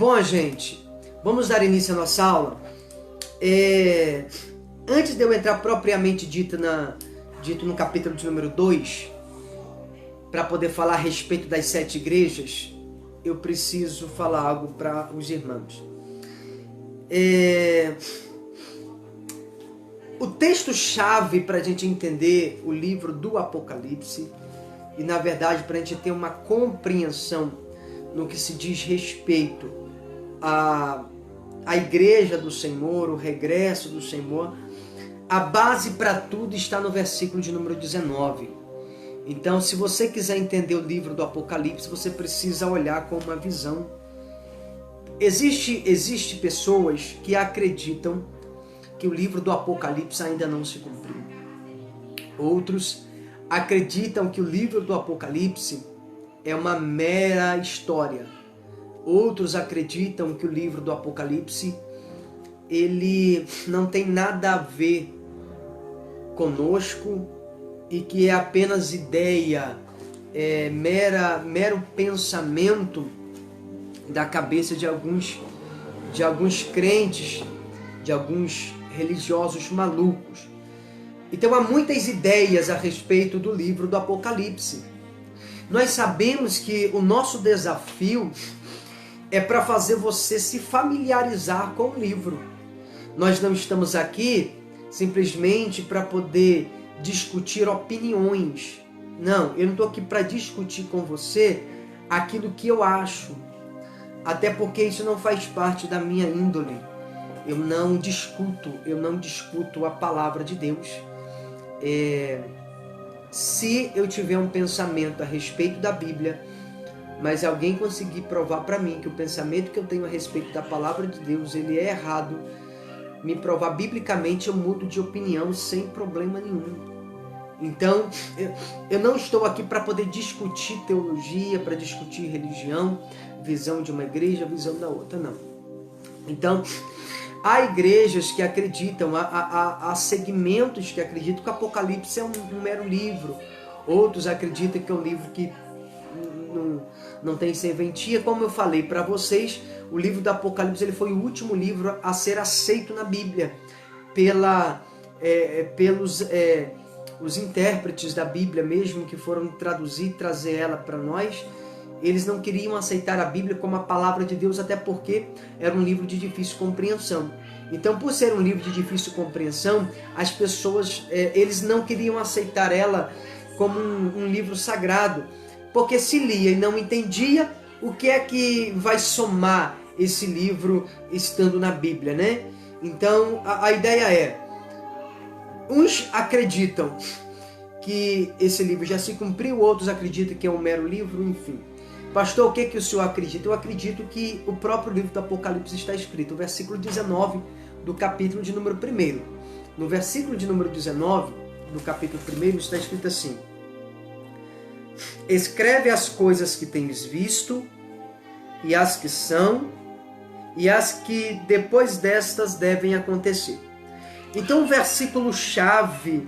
Bom, gente, vamos dar início à nossa aula. Antes de eu entrar propriamente dito no capítulo de número 2, para poder falar a respeito das 7 igrejas, eu preciso falar algo para os irmãos. O texto-chave para a gente entender o livro do Apocalipse, e na verdade para a gente ter uma compreensão no que se diz respeito à igreja do Senhor, o regresso do Senhor, a base para tudo está no versículo de número 19. Então, se você quiser entender o livro do Apocalipse, você precisa olhar com uma visão. Existe pessoas que acreditam que o livro do Apocalipse ainda não se cumpriu. Outros acreditam que o livro do Apocalipse é uma mera história. Outros acreditam que o livro do Apocalipse ele não tem nada a ver conosco e que é apenas ideia, mero pensamento da cabeça de alguns crentes, de alguns religiosos malucos. Então há muitas ideias a respeito do livro do Apocalipse. Nós sabemos que o nosso desafio é para fazer você se familiarizar com o livro. Nós não estamos aqui simplesmente para poder discutir opiniões. Não, eu não estou aqui para discutir com você aquilo que eu acho. Até porque isso não faz parte da minha índole. Eu não discuto a palavra de Deus. Se eu tiver um pensamento a respeito da Bíblia, mas alguém conseguir provar para mim que o pensamento que eu tenho a respeito da palavra de Deus ele é errado, me provar biblicamente, eu mudo de opinião sem problema nenhum. Então, eu não estou aqui para poder discutir teologia, para discutir religião, visão de uma igreja, visão da outra, não. Então, há igrejas que acreditam, há segmentos que acreditam que o Apocalipse é um mero livro. Outros acreditam que é um livro que não tem serventia. Como eu falei para vocês, o livro do Apocalipse ele foi o último livro a ser aceito na Bíblia pelos os intérpretes da Bíblia mesmo, que foram traduzir e trazer ela para nós. Eles não queriam aceitar a Bíblia como a palavra de Deus, até porque era um livro de difícil compreensão. Então, por ser um livro de difícil compreensão, as pessoas eles não queriam aceitar ela como um livro sagrado, porque se lia e não entendia, o que é que vai somar esse livro estando na Bíblia, né? Então, a ideia é, uns acreditam que esse livro já se cumpriu, outros acreditam que é um mero livro, enfim. Pastor, o que o senhor acredita? Eu acredito que o próprio livro do Apocalipse está escrito, o versículo 19 do capítulo de número 1. No versículo de número 19 do capítulo 1 está escrito assim: escreve as coisas que tens visto, e as que são, e as que depois destas devem acontecer. Então o versículo-chave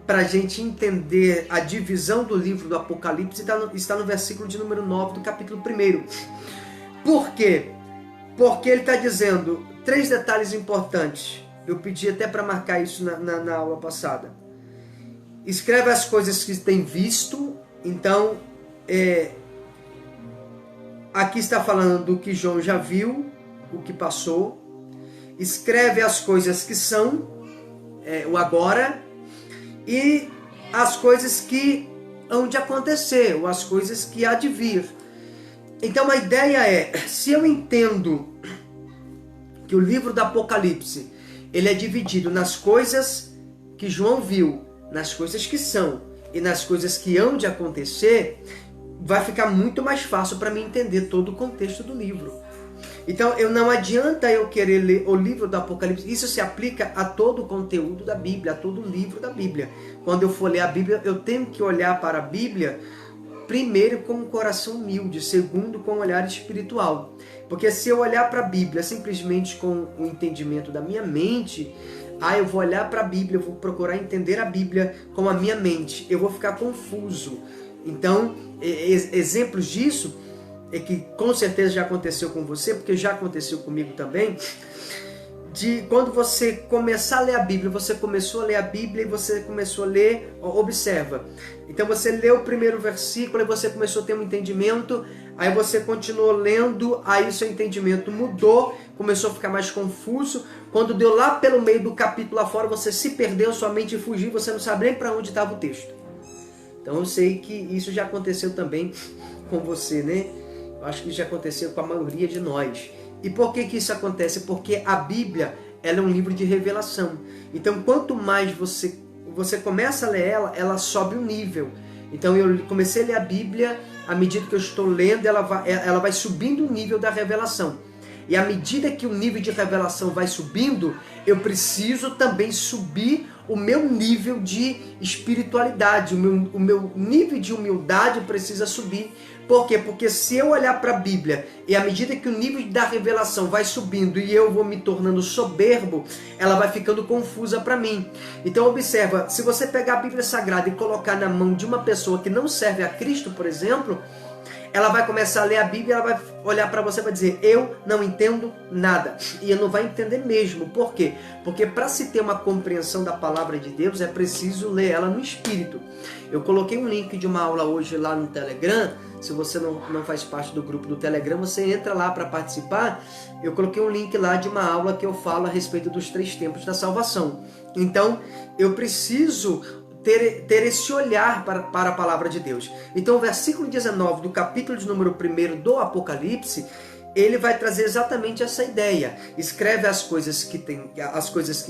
para a gente entender a divisão do livro do Apocalipse está no versículo de número 9 do capítulo 1. Por quê? Porque ele está dizendo 3 detalhes importantes. Eu pedi até para marcar isso na aula passada. Escreve as coisas que tem visto. Então, aqui está falando do que João já viu, o que passou. Escreve as coisas que são, o agora, e as coisas que hão de acontecer, ou as coisas que há de vir. Então a ideia é, se eu entendo que o livro do Apocalipse ele é dividido nas coisas que João viu, nas coisas que são e nas coisas que hão de acontecer, vai ficar muito mais fácil para mim entender todo o contexto do livro. Então, não adianta eu querer ler o livro do Apocalipse. Isso se aplica a todo o conteúdo da Bíblia, a todo o livro da Bíblia. Quando eu for ler a Bíblia, eu tenho que olhar para a Bíblia, primeiro com um coração humilde, segundo com um olhar espiritual. Porque se eu olhar para a Bíblia simplesmente com o entendimento da minha mente, eu vou olhar para a Bíblia, eu vou procurar entender a Bíblia com a minha mente, eu vou ficar confuso. Então, exemplos disso e que com certeza já aconteceu com você, porque já aconteceu comigo também, de quando você começar a ler a Bíblia, você começou a ler a Bíblia e você começou a ler, observa. Então você leu o primeiro versículo e você começou a ter um entendimento, aí você continuou lendo, aí o seu entendimento mudou, começou a ficar mais confuso. Quando deu lá pelo meio do capítulo lá fora, você se perdeu, sua mente fugiu, você não sabe nem para onde estava o texto. Então eu sei que isso já aconteceu também com você, né? Eu acho que já aconteceu com a maioria de nós. E por que que isso acontece? Porque a Bíblia, ela é um livro de revelação. Então, quanto mais você começa a ler ela, ela sobe o nível. Então, eu comecei a ler a Bíblia, à medida que eu estou lendo, ela vai subindo o nível da revelação. E à medida que o nível de revelação vai subindo, eu preciso também subir o meu nível de espiritualidade, o meu nível de humildade precisa subir. Por quê? Porque se eu olhar para a Bíblia e à medida que o nível da revelação vai subindo e eu vou me tornando soberbo, ela vai ficando confusa para mim. Então observa, se você pegar a Bíblia Sagrada e colocar na mão de uma pessoa que não serve a Cristo, por exemplo, ela vai começar a ler a Bíblia e ela vai olhar para você e vai dizer, eu não entendo nada. E ela não vai entender mesmo. Por quê? Porque para se ter uma compreensão da palavra de Deus, é preciso ler ela no Espírito. Eu coloquei um link de uma aula hoje lá no Telegram. Se você não faz parte do grupo do Telegram, você entra lá para participar. Eu coloquei um link lá de uma aula que eu falo a respeito dos 3 tempos da salvação. Então, eu preciso ter esse olhar para a palavra de Deus. Então o versículo 19 do capítulo de número 1 do Apocalipse, ele vai trazer exatamente essa ideia. Escreve as coisas que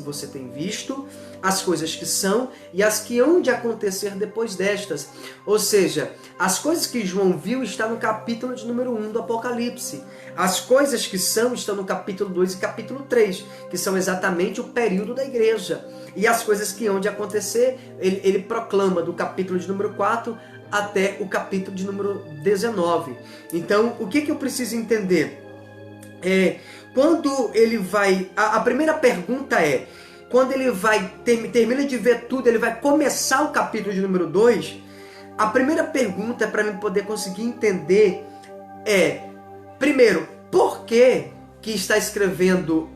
você tem visto, as coisas que são e as que hão de acontecer depois destas. Ou seja, as coisas que João viu estão no capítulo de número 1 do Apocalipse. As coisas que são estão no capítulo 2 e capítulo 3, que são exatamente o período da igreja. E as coisas que hão de acontecer, ele proclama do capítulo de número 4 até o capítulo de número 19. Então, o que eu preciso entender? Quando ele vai... A primeira pergunta é, quando ele vai termina de ver tudo, ele vai começar o capítulo de número 2, a primeira pergunta para mim poder conseguir entender é, primeiro, por que está escrevendo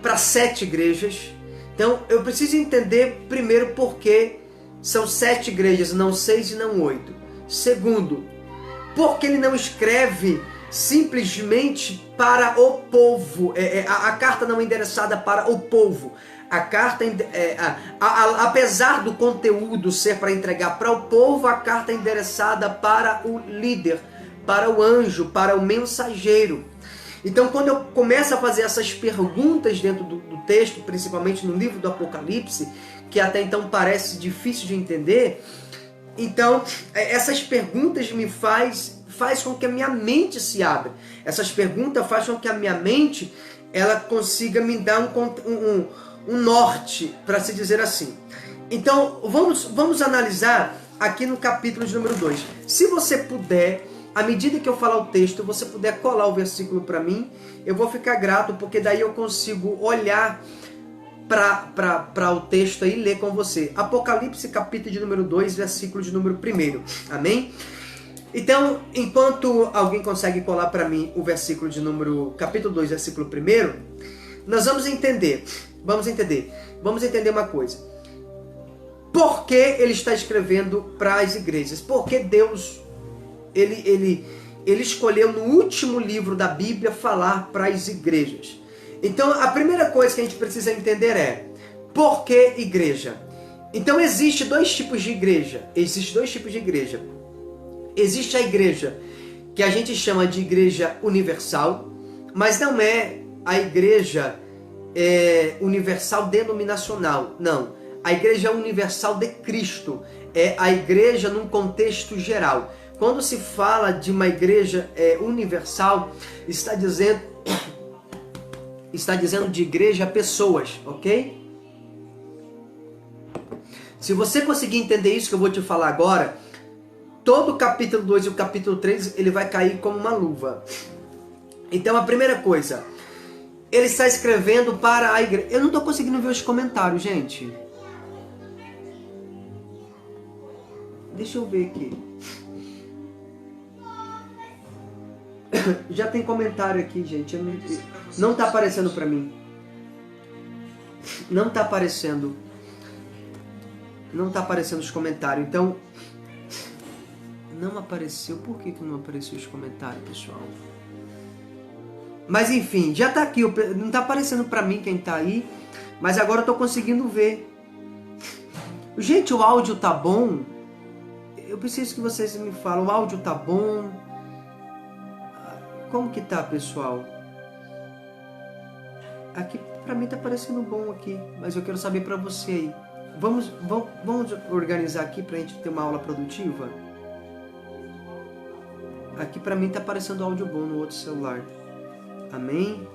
para 7 igrejas? Então, eu preciso entender primeiro por que são 7 igrejas, não 6 e não 8. Segundo, por que ele não escreve simplesmente para o povo? A carta não é endereçada para o povo. A carta, apesar do conteúdo ser para entregar para o povo, a carta é endereçada para o líder, para o anjo, para o mensageiro. Então, quando eu começo a fazer essas perguntas dentro do texto, principalmente no livro do Apocalipse, que até então parece difícil de entender, então, essas perguntas me faz com que a minha mente se abra. Essas perguntas fazem com que a minha mente ela consiga me dar um norte, para se dizer assim. Então, vamos analisar aqui no capítulo de número 2. Se você puder, à medida que eu falar o texto, você puder colar o versículo para mim, eu vou ficar grato, porque daí eu consigo olhar para o texto aí e ler com você. Apocalipse, capítulo de número 2, versículo de número 1. Amém? Então, enquanto alguém consegue colar para mim o versículo de número, capítulo 2, versículo 1, nós vamos entender uma coisa. Por que ele está escrevendo para as igrejas? Porque Deus ele escolheu no último livro da Bíblia falar para as igrejas. Então a primeira coisa que a gente precisa entender é, por que igreja? Então existe 2 tipos de igreja. Existe a igreja que a gente chama de igreja universal, mas não é a igreja universal denominacional, não. A igreja universal de Cristo é a igreja num contexto geral. Quando se fala de uma igreja universal, está dizendo de igreja a pessoas, ok? Se você conseguir entender isso que eu vou te falar agora, todo o capítulo 2 e o capítulo 3, ele vai cair como uma luva. Então a primeira coisa, ele está escrevendo para a igreja. Eu não estou conseguindo ver os comentários, gente. Deixa eu ver aqui. Já tem comentário aqui, gente. Não tá aparecendo pra mim. Não tá aparecendo. Não tá aparecendo os comentários. Então, não apareceu. Por que não apareceu os comentários, pessoal? Mas enfim, já tá aqui. Não tá aparecendo pra mim quem tá aí. Mas agora eu tô conseguindo ver. Gente, o áudio tá bom? Eu preciso que vocês me falem. O áudio tá bom? Como que tá, pessoal? Aqui pra mim tá parecendo bom aqui. Mas eu quero saber pra você aí. Vamos organizar aqui pra gente ter uma aula produtiva? Aqui pra mim tá aparecendo áudio bom no outro celular. Amém?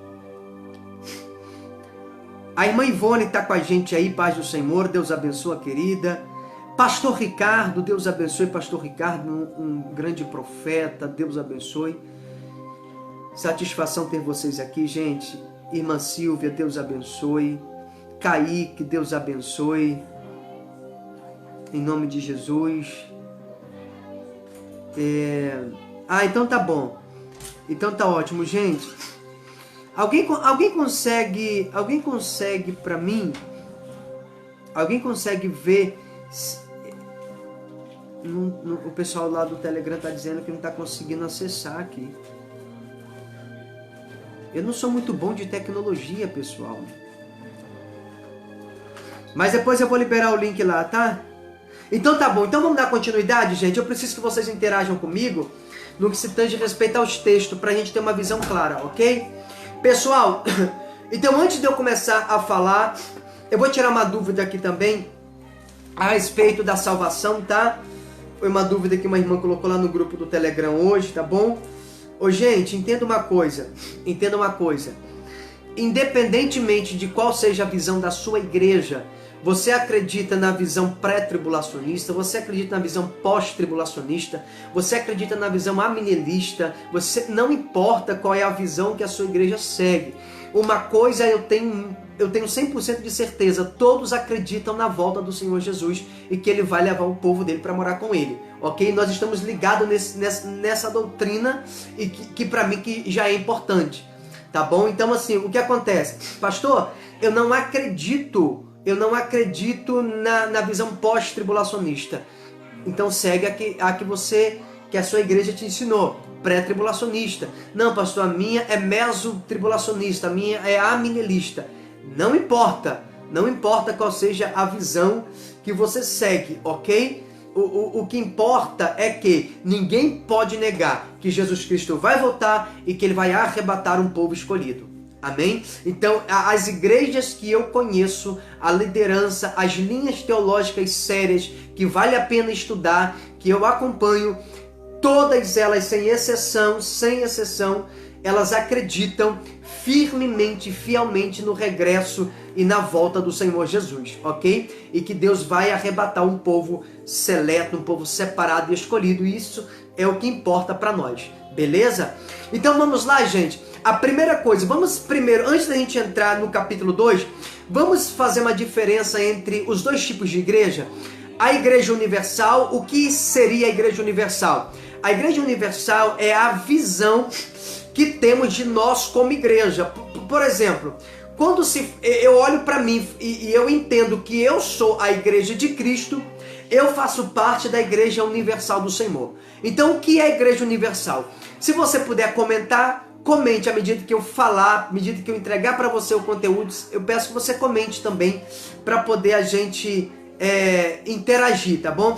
A irmã Ivone está com a gente aí, paz do Senhor, Deus abençoe, querida. Pastor Ricardo, Deus abençoe, Pastor Ricardo, um grande profeta, Deus abençoe. Satisfação ter vocês aqui, gente. Irmã Silvia, Deus abençoe. Kaique, Deus abençoe. Em nome de Jesus. Então tá bom. Então tá ótimo, gente. Alguém consegue para mim? Alguém consegue ver? O pessoal lá do Telegram está dizendo que não está conseguindo acessar aqui. Eu não sou muito bom de tecnologia, pessoal. Mas depois eu vou liberar o link lá, tá? Então tá bom. Então vamos dar continuidade, gente. Eu preciso que vocês interajam comigo no que se tange respeito aos textos, para a gente ter uma visão clara, ok? Pessoal, então antes de eu começar a falar, eu vou tirar uma dúvida aqui também a respeito da salvação, tá? Foi uma dúvida que uma irmã colocou lá no grupo do Telegram hoje, tá bom? Ô gente, entenda uma coisa. Independentemente de qual seja a visão da sua igreja, você acredita na visão pré-tribulacionista, você acredita na visão pós-tribulacionista, você acredita na visão amillennialista, não importa qual é a visão que a sua igreja segue. Uma coisa eu tenho 100% de certeza, todos acreditam na volta do Senhor Jesus e que Ele vai levar o povo dele para morar com Ele, ok? Nós estamos ligados nessa doutrina e que para mim que já é importante, tá bom? Então assim, o que acontece? Pastor, eu não acredito na visão pós-tribulacionista. Então segue a que a sua igreja te ensinou, pré-tribulacionista. Não, pastor, a minha é meso-tribulacionista, a minha é amillennialista. Não importa qual seja a visão que você segue, ok? O que importa é que ninguém pode negar que Jesus Cristo vai voltar e que Ele vai arrebatar um povo escolhido. Amém? Então, as igrejas que eu conheço, a liderança, as linhas teológicas sérias, que vale a pena estudar, que eu acompanho, todas elas, sem exceção, elas acreditam firmemente, fielmente no regresso e na volta do Senhor Jesus, ok? E que Deus vai arrebatar um povo seleto, um povo separado e escolhido, e isso é o que importa para nós, beleza? Então vamos lá, gente. A primeira coisa, vamos primeiro, antes da gente entrar no capítulo 2, vamos fazer uma diferença entre os dois tipos de igreja. A igreja universal, o que seria a igreja universal? A igreja universal é a visão que temos de nós como igreja. Por exemplo, quando eu olho para mim e eu entendo que eu sou a igreja de Cristo, eu faço parte da igreja universal do Senhor. Então, o que é a igreja universal? Se você puder comentar, comente à medida que eu falar, à medida que eu entregar para você o conteúdo, eu peço que você comente também, para poder a gente interagir, tá bom?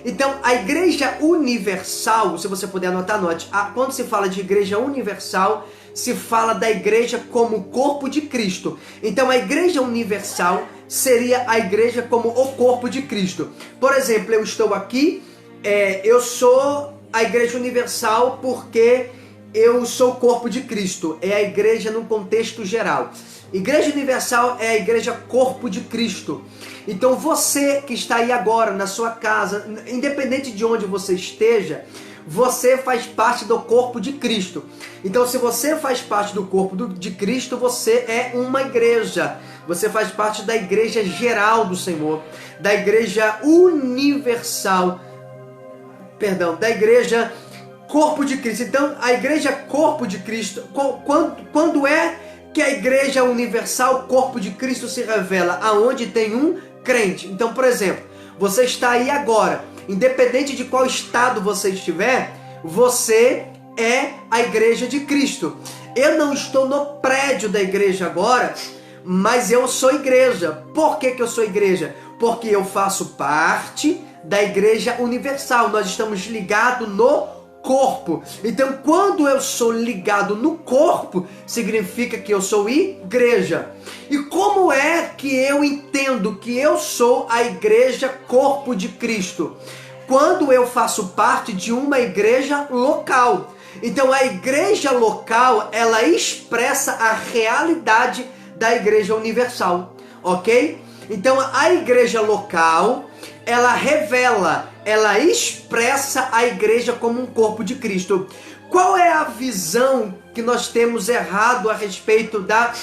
Então, a igreja universal, se você puder anotar, anote. Quando se fala de igreja universal, se fala da igreja como corpo de Cristo. Então, a igreja universal seria a igreja como o corpo de Cristo. Por exemplo, eu estou aqui, eu sou a igreja universal porque eu sou o corpo de Cristo. É a igreja no contexto geral. Igreja universal é a igreja corpo de Cristo. Então você que está aí agora na sua casa, independente de onde você esteja, você faz parte do corpo de Cristo. Então se você faz parte do corpo de Cristo, você é uma igreja. Você faz parte da igreja geral do Senhor, da igreja universal, da igreja corpo de Cristo. Então, a igreja é corpo de Cristo. Quando é que a igreja universal, corpo de Cristo, se revela? Aonde tem um crente. Então, por exemplo, você está aí agora, independente de qual estado você estiver, você é a igreja de Cristo. Eu não estou no prédio da igreja agora, mas eu sou igreja. Por que eu sou igreja? Porque eu faço parte da igreja universal. Nós estamos ligados no corpo. Então, quando eu sou ligado no corpo, significa que eu sou igreja. E como é que eu entendo que eu sou a igreja corpo de Cristo? Quando eu faço parte de uma igreja local. Então, a igreja local, ela expressa a realidade da igreja universal, ok? Então, a igreja local, ela revela, ela expressa a igreja como um corpo de Cristo. Qual é a visão que nós temos errado a respeito da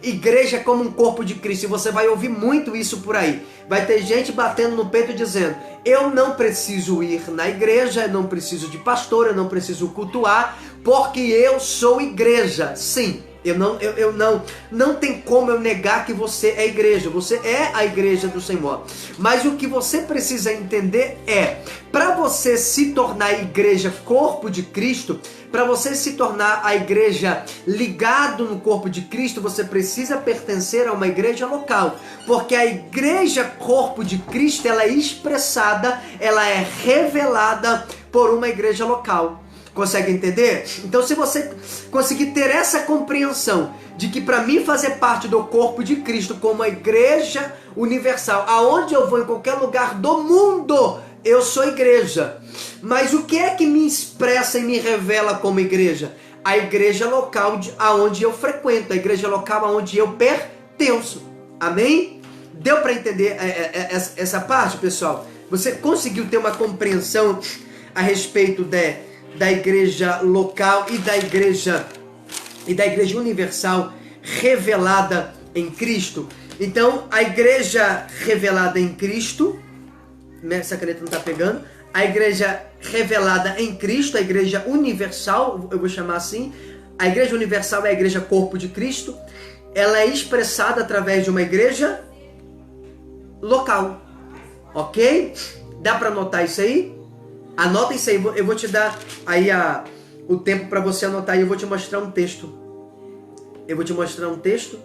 igreja como um corpo de Cristo? E você vai ouvir muito isso por aí. Vai ter gente batendo no peito dizendo: eu não preciso ir na igreja, eu não preciso de pastor, eu não preciso cultuar, porque eu sou igreja. Sim. Não tem como eu negar que você é igreja. Você é a igreja do Senhor. Mas o que você precisa entender é, para você se tornar igreja corpo de Cristo, para você se tornar a igreja ligado no corpo de Cristo, você precisa pertencer a uma igreja local. Porque a igreja corpo de Cristo, ela é expressada, ela é revelada por uma igreja local. Consegue entender? Então, se você conseguir ter essa compreensão de que para mim fazer parte do corpo de Cristo como a igreja universal, aonde eu vou, em qualquer lugar do mundo, eu sou igreja. Mas o que é que me expressa e me revela como igreja? A igreja local aonde eu frequento, a igreja local aonde eu pertenço. Amém? Deu para entender essa parte, pessoal? Você conseguiu ter uma compreensão a respeito da igreja local e da igreja universal revelada em Cristo? Então, a igreja revelada em Cristo, essa caneta não está pegando, a igreja revelada em Cristo, a igreja universal, eu vou chamar assim, a igreja universal é a igreja corpo de Cristo, ela é expressada através de uma igreja local, ok? Dá para anotar isso aí? Anota isso aí, eu vou te dar aí o tempo para você anotar e eu vou te mostrar um texto. Eu vou te mostrar um texto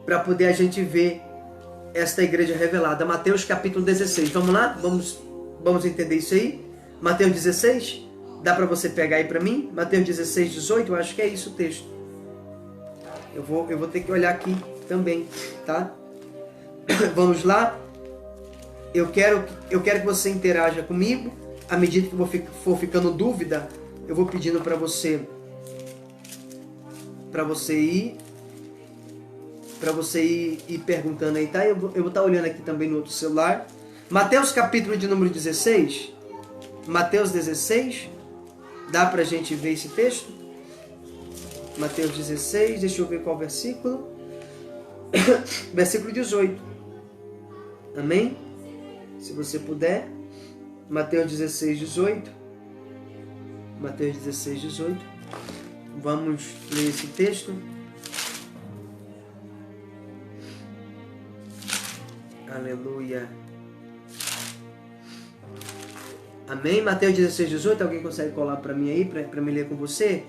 para poder a gente ver esta igreja revelada. Mateus capítulo 16. Vamos lá? Vamos entender isso aí? Mateus 16? Dá para você pegar aí para mim? Mateus 16, 18, eu acho que é isso o texto. Eu vou ter que olhar aqui também, tá? Vamos lá? Eu quero que você interaja comigo. À medida que eu for ficando dúvida, eu vou pedindo para você ir perguntando aí, tá? Eu vou estar olhando aqui também no outro celular. Mateus capítulo de número 16. Mateus 16. Dá pra gente ver esse texto? Mateus 16, deixa eu ver qual versículo. Versículo 18. Amém? Se você puder. Mateus 16, 18. Mateus 16, 18. Vamos ler esse texto. Aleluia. Amém? Mateus 16, 18. Alguém consegue colar para mim aí, para me ler com você?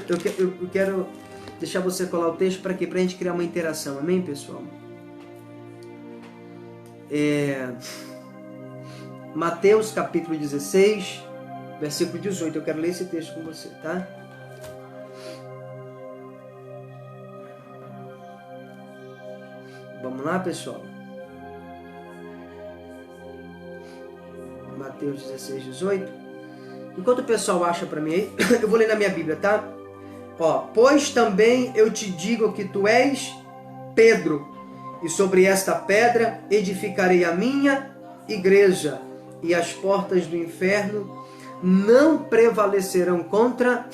Eu quero deixar você colar o texto para quê? Para a gente criar uma interação. Amém, pessoal? Mateus capítulo 16, versículo 18. Eu quero ler esse texto com você, tá? Vamos lá, pessoal? Mateus 16, 18. Enquanto o pessoal acha para mim aí, eu vou ler na minha Bíblia, tá? Ó, pois também eu te digo que tu és Pedro, e sobre esta pedra edificarei a minha igreja, e as portas do inferno não prevalecerão contra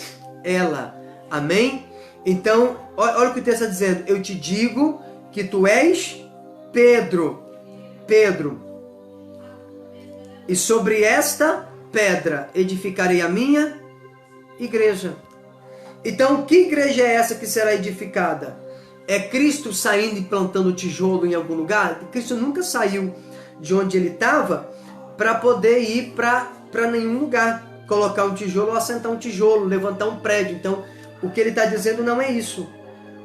ela. Amém? Então, olha o que o texto está dizendo. Eu te digo que tu és Pedro. E sobre esta pedra edificarei a minha igreja. Então, que igreja é essa que será edificada? É Cristo saindo e plantando tijolo em algum lugar? Cristo nunca saiu de onde ele estava para poder ir para nenhum lugar, colocar um tijolo ou assentar um tijolo, levantar um prédio. Então, o que ele está dizendo não é isso.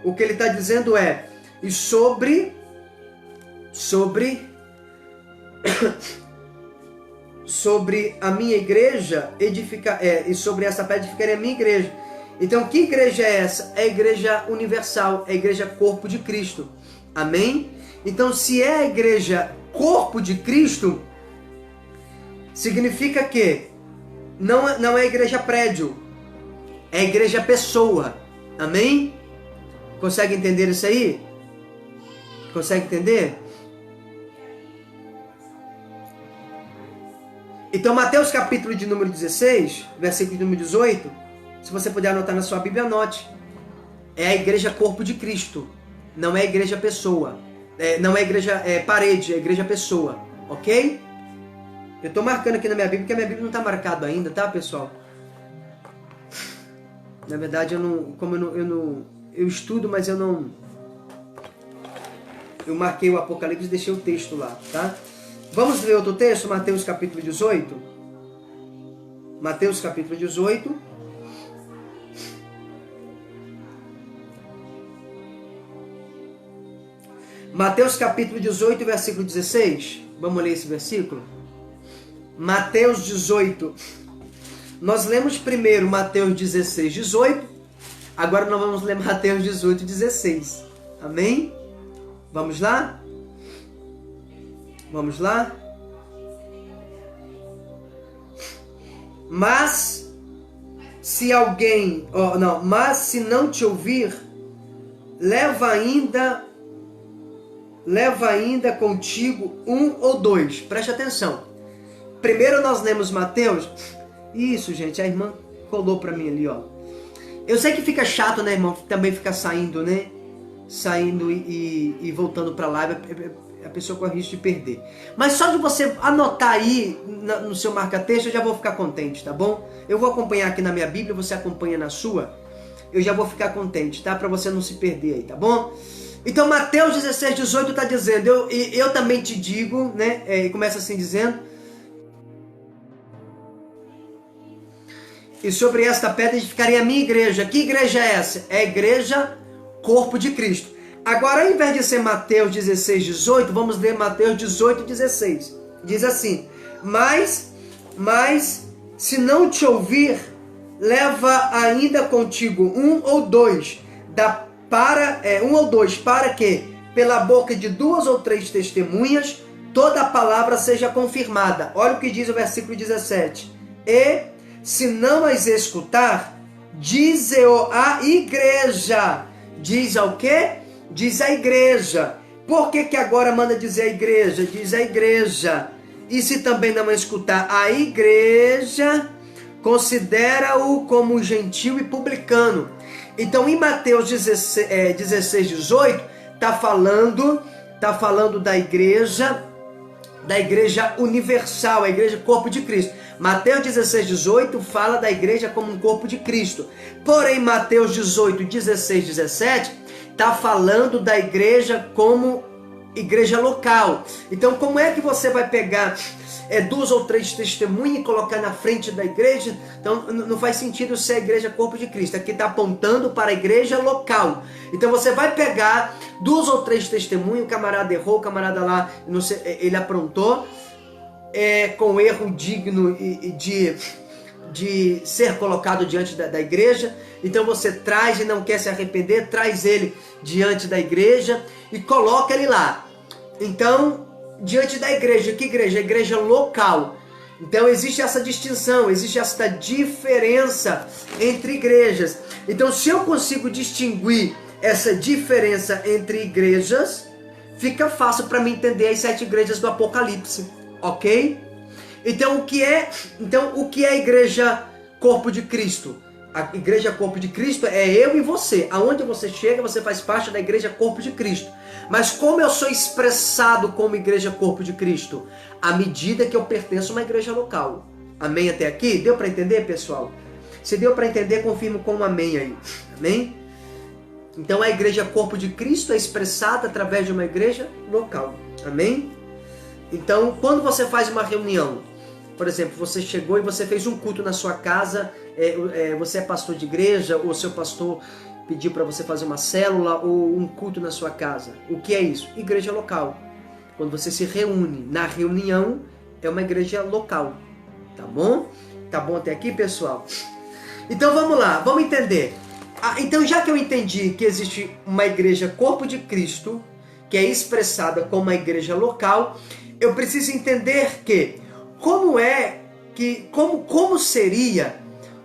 O que ele está dizendo é, e sobre a minha igreja e sobre essa pedra edificarei a minha igreja. Então, que igreja é essa? É a igreja universal, é a igreja corpo de Cristo. Amém? Então, se é a igreja corpo de Cristo, significa que não é a igreja prédio, é a igreja pessoa. Amém? Consegue entender isso aí? Consegue entender? Então, Mateus capítulo de número 16, versículo de número 18, se você puder anotar na sua Bíblia, anote. É a igreja corpo de Cristo, não é a igreja pessoa. Não é a igreja parede, é a igreja pessoa, ok? Eu estou marcando aqui na minha Bíblia, porque a minha Bíblia não está marcada ainda, tá, pessoal? Na verdade, eu estudo, mas eu marquei o Apocalipse e deixei o texto lá, tá? Vamos ler outro texto, Mateus capítulo 18. Mateus capítulo 18. Mateus capítulo 18, versículo 16. Vamos ler esse versículo? Mateus 18. Nós lemos primeiro Mateus 16, 18. Agora nós vamos ler Mateus 18, 16. Amém? Vamos lá? Vamos lá? Mas se não te ouvir, leva ainda contigo um ou dois. Preste atenção. Primeiro nós lemos Mateus. Isso, gente, a irmã colou para mim ali, ó. Eu sei que fica chato, né, irmão? Também ficar saindo, né? Saindo e voltando para lá. A pessoa corre risco de perder. Mas só de você anotar aí no seu marca-texto, eu já vou ficar contente, tá bom? Eu vou acompanhar aqui na minha Bíblia, você acompanha na sua. Eu já vou ficar contente, tá? Para você não se perder aí, tá bom? Então, Mateus 16, 18 está dizendo, eu também te digo, né? E começa assim dizendo, e sobre esta pedra edificarei a minha igreja. Que igreja é essa? É a igreja corpo de Cristo. Agora, ao invés de ser Mateus 16, 18, vamos ler Mateus 18, 16. Diz assim, mas se não te ouvir, leva ainda contigo um ou dois, para que, pela boca de 2 ou 3 testemunhas, toda a palavra seja confirmada. Olha o que diz o versículo 17. E, se não as escutar, dize-o à igreja. Diz ao quê? Diz a igreja. Por que agora manda dizer a igreja? Diz a igreja. E se também não escutar a igreja, considera-o como gentil e publicano. Então, em Mateus 16, 18, está falando da igreja universal, a igreja corpo de Cristo. Mateus 16, 18 fala da igreja como um corpo de Cristo. Porém, Mateus 18, 16, 17 está falando da igreja como igreja local. Então, como é que você vai pegar 2 ou 3 testemunhas e colocar na frente da igreja? Então, não faz sentido ser a igreja corpo de Cristo. Aqui está apontando para a igreja local. Então, você vai pegar 2 ou 3 testemunhas, o camarada errou, o camarada lá, não sei, ele aprontou, com erro digno de ser colocado diante da igreja. Então você traz e não quer se arrepender, traz ele diante da igreja e coloca ele lá. Então, diante da igreja, que igreja? A igreja local. Então existe essa distinção, existe essa diferença entre igrejas. Então, se eu consigo distinguir essa diferença entre igrejas, fica fácil para mim entender as 7 igrejas do Apocalipse, ok? Então, o que é a igreja corpo de Cristo? A igreja corpo de Cristo é eu e você. Aonde você chega, você faz parte da igreja corpo de Cristo. Mas como eu sou expressado como igreja corpo de Cristo? À medida que eu pertenço a uma igreja local. Amém até aqui? Deu para entender, pessoal? Se deu para entender, confirma com um amém aí. Amém? Então a igreja corpo de Cristo é expressada através de uma igreja local. Amém? Então, quando você faz uma reunião, por exemplo, você chegou e você fez um culto na sua casa, você é pastor de igreja, ou seu pastor pediu para você fazer uma célula ou um culto na sua casa. O que é isso? Igreja local. Quando você se reúne na reunião, é uma igreja local. Tá bom? Tá bom até aqui, pessoal? Então vamos lá, vamos entender. Então, já que eu entendi que existe uma igreja corpo de Cristo, que é expressada como uma igreja local, eu preciso entender que como seria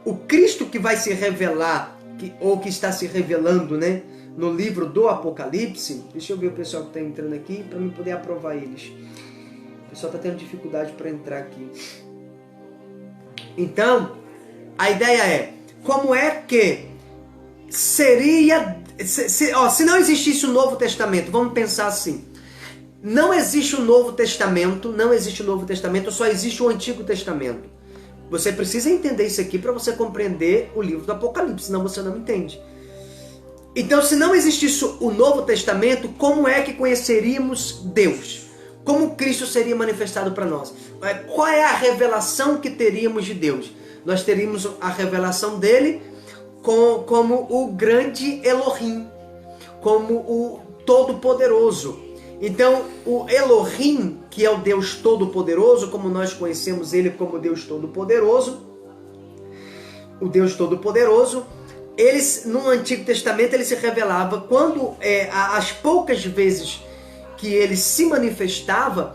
o Cristo que vai se revelar, ou que está se revelando, né, no livro do Apocalipse. Deixa eu ver o pessoal que está entrando aqui para eu poder aprovar eles. O pessoal está tendo dificuldade para entrar aqui. Então, a ideia é, como é que seria, se não existisse o Novo Testamento, vamos pensar assim, não existe o Novo Testamento, só existe o Antigo Testamento. Você precisa entender isso aqui para você compreender o livro do Apocalipse, senão você não entende. Então, se não existisse o Novo Testamento, como é que conheceríamos Deus? Como Cristo seria manifestado para nós? Qual é a revelação que teríamos de Deus? Nós teríamos a revelação dele como o grande Elohim, como o Todo-Poderoso. Então, o Elohim, que é o Deus Todo-Poderoso, como nós conhecemos ele como Deus Todo-Poderoso, o Deus Todo-Poderoso, no Antigo Testamento ele se revelava quando, as poucas vezes que ele se manifestava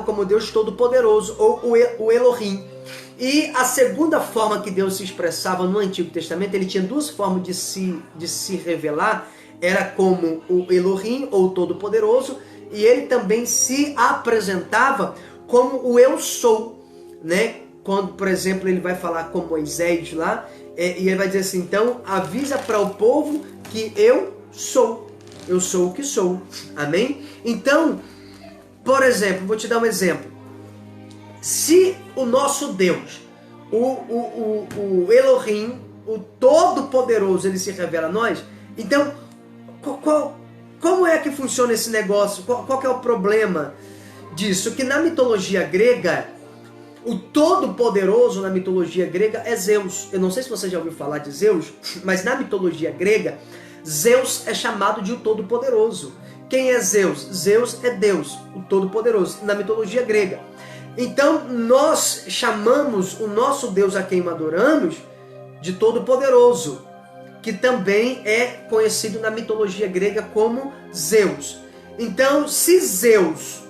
como Deus Todo-Poderoso, ou o Elohim. E a segunda forma que Deus se expressava no Antigo Testamento, ele tinha duas formas de se revelar, era como o Elohim, ou Todo-Poderoso, e ele também se apresentava como o Eu Sou, né? Quando, por exemplo, ele vai falar com Moisés lá, e ele vai dizer assim, então, avisa para o povo que eu sou o que sou, amém? Então, por exemplo, vou te dar um exemplo, se o nosso Deus, o Elohim, o Todo-Poderoso, ele se revela a nós, então, como é que funciona esse negócio? Qual que é o problema disso? Que na mitologia grega, o Todo-Poderoso na mitologia grega é Zeus. Eu não sei se você já ouviu falar de Zeus, mas na mitologia grega, Zeus é chamado de o Todo-Poderoso. Quem é Zeus? Zeus é Deus, o Todo-Poderoso, na mitologia grega. Então, nós chamamos o nosso Deus a quem adoramos de Todo-Poderoso, que também é conhecido na mitologia grega como Zeus. Então, se Zeus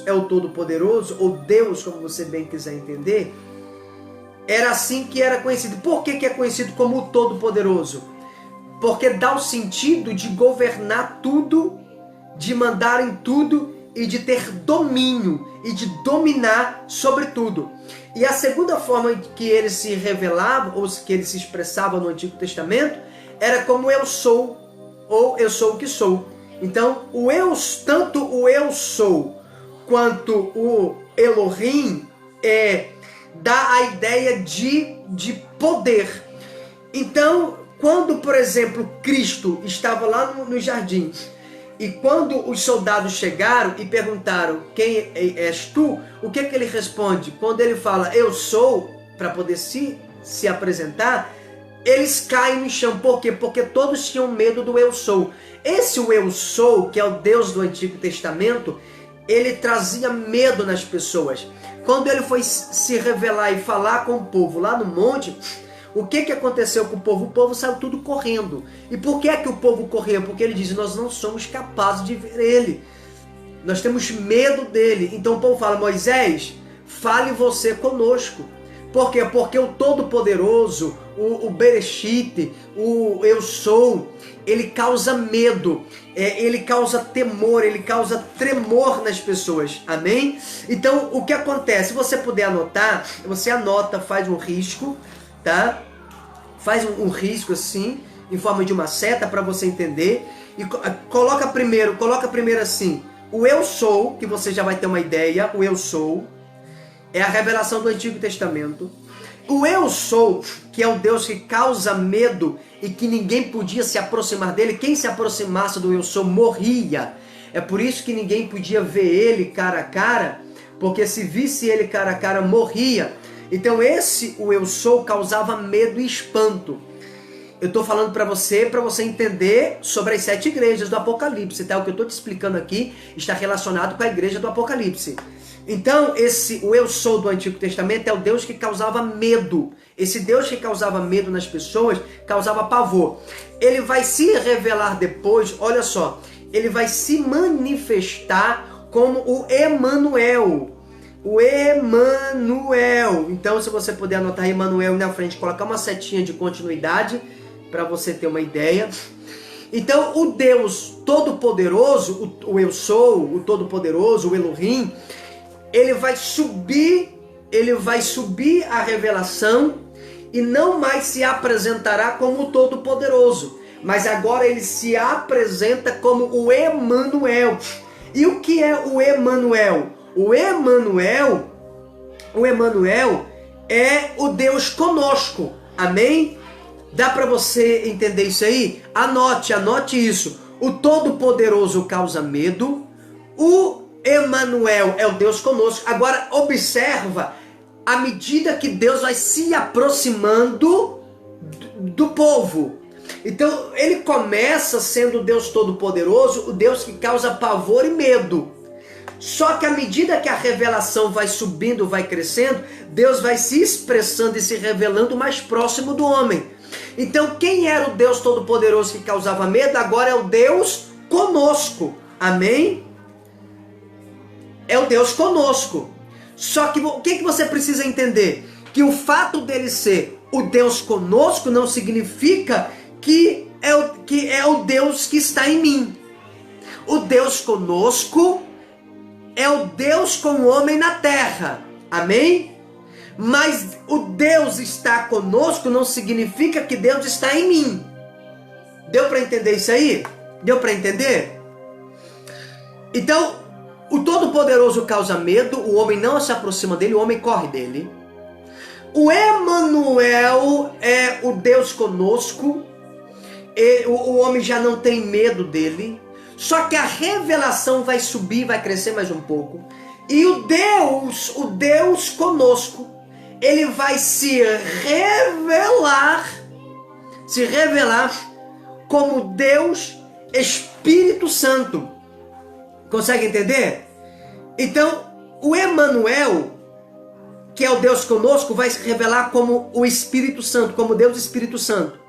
é o Todo-Poderoso, ou Deus, como você bem quiser entender, era assim que era conhecido. Por que é conhecido como o Todo-Poderoso? Porque dá o sentido de governar tudo, de mandar em tudo e de ter domínio e de dominar sobre tudo. E a segunda forma que ele se revelava, ou que ele se expressava no Antigo Testamento, era como eu sou, ou eu sou o que sou. Então, tanto o eu sou quanto o Elohim dá a ideia de poder. Então, quando, por exemplo, Cristo estava lá no jardim, e quando os soldados chegaram e perguntaram, quem és tu? O que ele responde? Quando ele fala, eu sou, para poder se apresentar, eles caem no chão. Por quê? Porque todos tinham medo do eu sou. Esse eu sou, que é o Deus do Antigo Testamento, ele trazia medo nas pessoas. Quando ele foi se revelar e falar com o povo lá no monte, o que aconteceu com o povo? O povo saiu tudo correndo. E por que é que o povo correu? Porque ele diz, nós não somos capazes de ver ele. Nós temos medo dele. Então o povo fala, Moisés, fale você conosco. Por quê? Porque o Todo-Poderoso, o Bereshit, o Eu Sou, ele causa medo, ele causa temor, ele causa tremor nas pessoas, amém? Então, o que acontece? Se você puder anotar, você anota, faz um risco, tá? Faz um risco assim, em forma de uma seta para você entender, e coloca primeiro assim, o Eu Sou, que você já vai ter uma ideia, o Eu Sou. é a revelação do Antigo Testamento. O eu sou, que é o Deus que causa medo e que ninguém podia se aproximar dele. Quem se aproximasse do eu sou morria. É por isso que ninguém podia ver ele cara a cara, porque se visse ele cara a cara, morria. Então o eu sou causava medo e espanto. Eu estou falando para você entender sobre as 7 igrejas do Apocalipse, tá? O que eu estou te explicando aqui está relacionado com a igreja do Apocalipse. Então, o eu sou do Antigo Testamento é o Deus que causava medo. Esse Deus que causava medo nas pessoas, causava pavor. Ele vai se revelar depois, olha só, ele vai se manifestar como o Emanuel. O Emanuel. Então, se você puder anotar Emanuel na frente, colocar uma setinha de continuidade, para você ter uma ideia. Então, o Deus Todo-Poderoso, o Eu Sou, o Todo-Poderoso, o Elohim, ele vai subir a revelação e não mais se apresentará como o Todo-Poderoso, mas agora ele se apresenta como o Emanuel. E o que é o Emanuel? O Emanuel é o Deus conosco. Amém? Dá para você entender isso aí? Anote isso. O Todo-Poderoso causa medo. O Emanuel é o Deus conosco. Agora observa, à medida que Deus vai se aproximando do povo. Então ele começa sendo o Deus Todo-Poderoso, o Deus que causa pavor e medo. Só que à medida que a revelação vai subindo, vai crescendo, Deus vai se expressando e se revelando mais próximo do homem. Então quem era o Deus Todo-Poderoso que causava medo, agora é o Deus conosco. Amém? É o Deus conosco. Só que o que você precisa entender? Que o fato dele ser o Deus conosco não significa que é o Deus que está em mim. O Deus conosco é o Deus com o homem na terra. Amém? Mas o Deus está conosco não significa que Deus está em mim. Deu para entender isso aí? Deu para entender? Então, o Todo-Poderoso causa medo, o homem não se aproxima dele, o homem corre dele. O Emanuel é o Deus conosco, o homem já não tem medo dele. Só que a revelação vai subir, vai crescer mais um pouco. E o Deus conosco, ele vai se revelar como Deus Espírito Santo. Consegue entender? Então, o Emanuel, que é o Deus conosco, vai se revelar como o Espírito Santo, como Deus Espírito Santo.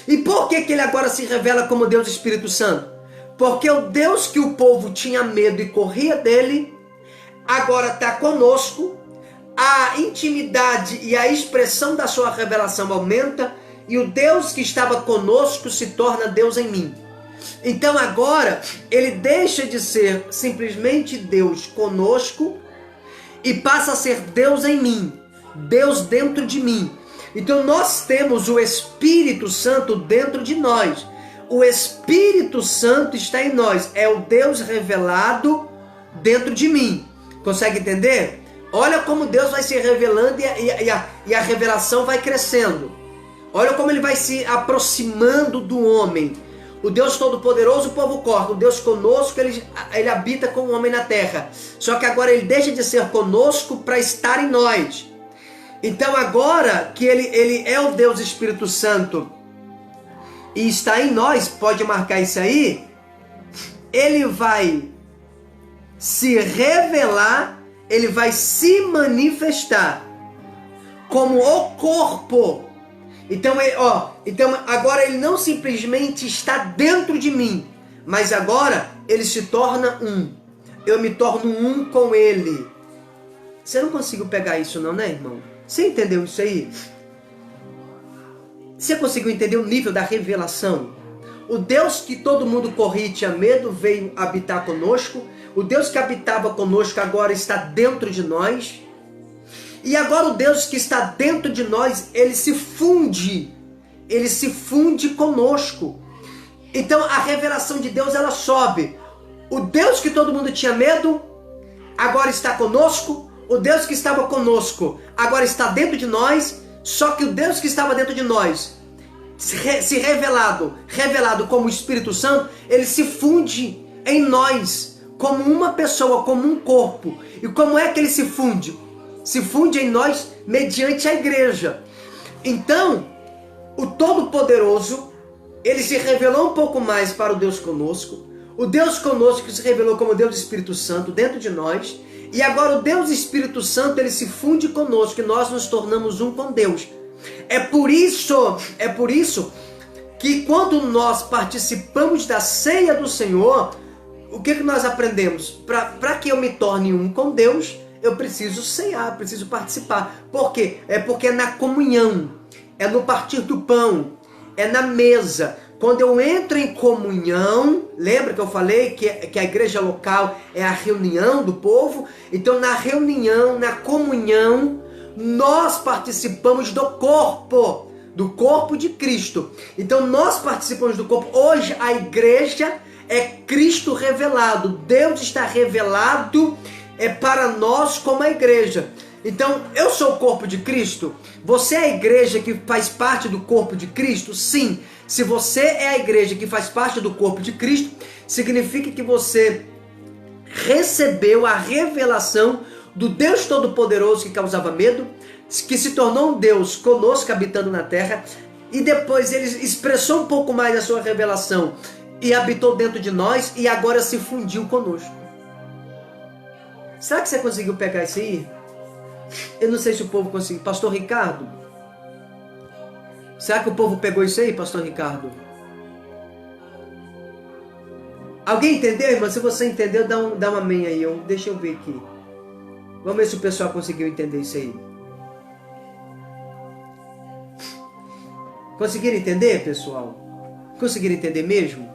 E por que ele agora se revela como Deus Espírito Santo? Porque o Deus que o povo tinha medo e corria dele, agora está conosco, a intimidade e a expressão da sua revelação aumenta, e o Deus que estava conosco se torna Deus em mim. Então agora ele deixa de ser simplesmente Deus conosco e passa a ser Deus em mim, Deus dentro de mim. Então nós temos o Espírito Santo dentro de nós. O Espírito Santo está em nós, é o Deus revelado dentro de mim. Consegue entender? Olha como Deus vai se revelando e a revelação vai crescendo. Olha como ele vai se aproximando do homem. O Deus Todo-Poderoso, o povo corta. O Deus conosco, ele habita com o homem na terra. Só que agora ele deixa de ser conosco para estar em nós. Então agora que ele é o Deus Espírito Santo e está em nós, pode marcar isso aí, ele vai se revelar, ele vai se manifestar como o corpo. Então agora ele não simplesmente está dentro de mim, mas agora ele se torna um. Eu me torno um com ele. Você não conseguiu pegar isso não, né, irmão? Você entendeu isso aí? Você conseguiu entender o nível da revelação? O Deus que todo mundo corria e tinha medo veio habitar conosco. O Deus que habitava conosco agora está dentro de nós. E agora o Deus que está dentro de nós, ele se funde conosco. Então a revelação de Deus, ela sobe. O Deus que todo mundo tinha medo, agora está conosco. o Deus que estava conosco agora está dentro de nós, só que o Deus que estava dentro de nós, se revelado como o Espírito Santo, ele se funde em nós, como uma pessoa, como um corpo. E como é que ele se funde? Se funde em nós mediante a igreja. Então, o Todo-Poderoso, ele se revelou um pouco mais para o Deus conosco. O Deus conosco se revelou como Deus Espírito Santo dentro de nós. E agora o Deus Espírito Santo, ele se funde conosco e nós nos tornamos um com Deus. É por isso que quando nós participamos da ceia do Senhor, o que nós aprendemos? Para que eu me torne um com Deus, eu preciso ceiar, preciso participar. Por quê? É porque é na comunhão, é no partir do pão, é na mesa. Quando eu entro em comunhão, lembra que eu falei que a igreja local é a reunião do povo? Então na reunião, na comunhão, nós participamos do corpo de Cristo. Então nós participamos do corpo. Hoje a igreja é Cristo revelado. Deus está revelado para nós como a igreja. Então eu sou o corpo de Cristo. Você é a igreja que faz parte do corpo de Cristo? Sim. Se você é a igreja que faz parte do corpo de Cristo, significa que você recebeu a revelação do Deus Todo-Poderoso que causava medo, que se tornou um Deus conosco habitando na terra, e depois ele expressou um pouco mais a sua revelação e habitou dentro de nós e agora se fundiu conosco. Será que você conseguiu pegar isso aí? Eu não sei se o povo conseguiu. Pastor Ricardo? Será que o povo pegou isso aí, Pastor Ricardo? Alguém entendeu, irmão? Se você entendeu, dá um amém aí. Deixa eu ver aqui. Vamos ver se o pessoal conseguiu entender isso aí. Conseguiram entender, pessoal? Conseguiram entender mesmo?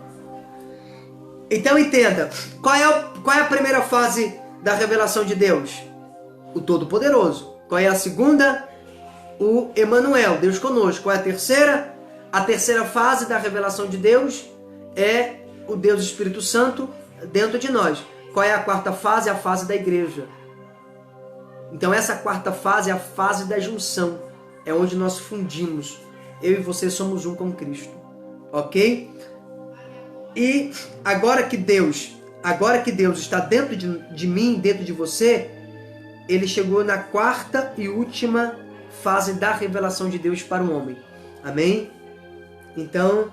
Então entenda. Qual é a primeira fase da revelação de Deus? O Todo-Poderoso. Qual é a segunda? O Emanuel, Deus conosco. Qual é a terceira? A terceira fase da revelação de Deus é o Deus Espírito Santo dentro de nós. Qual é a quarta fase? A fase da igreja. Então essa quarta fase é a fase da junção. É onde nós fundimos. Eu e você somos um com Cristo. Ok? E agora que Deus está dentro de mim, dentro de você, ele chegou na quarta e última fase da revelação de Deus para o homem. Amém? Então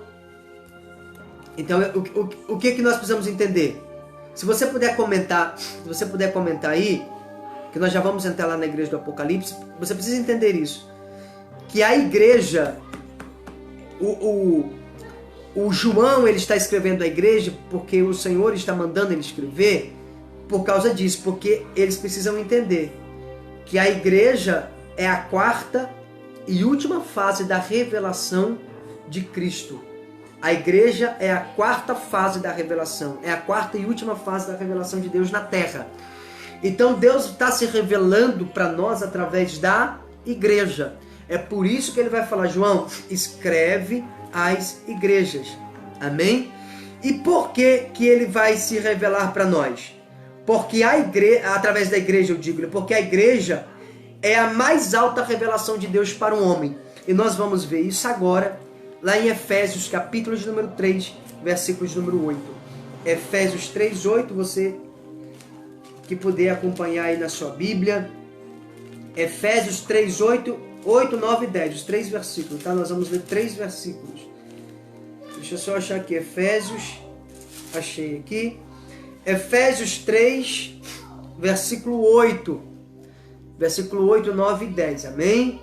o que nós precisamos entender? Se você puder comentar aí, que nós já vamos entrar lá na igreja do Apocalipse, você precisa entender isso. Que a igreja, o João, ele está escrevendo a igreja porque o Senhor está mandando ele escrever por causa disso, porque eles precisam entender que a igreja é a quarta e última fase da revelação de Cristo. A igreja é a quarta fase da revelação, é a quarta e última fase da revelação de Deus na terra. Então Deus está se revelando para nós através da igreja. É por isso que ele vai falar, João, escreve às igrejas. Amém? E por que ele vai se revelar para nós? Porque a igreja, através da igreja eu digo, porque a igreja é a mais alta revelação de Deus para o homem. E nós vamos ver isso agora, lá em Efésios, capítulo de número 3, versículos de número 8. Efésios 3, 8, você que puder acompanhar aí na sua Bíblia. Efésios 3, 8, 9 e 10, os 3 versículos, tá? Nós vamos ler 3 versículos. Deixa eu só achar aqui, Efésios, achei aqui. Efésios 3, versículo 8. Versículo 8, 9 e 10, amém?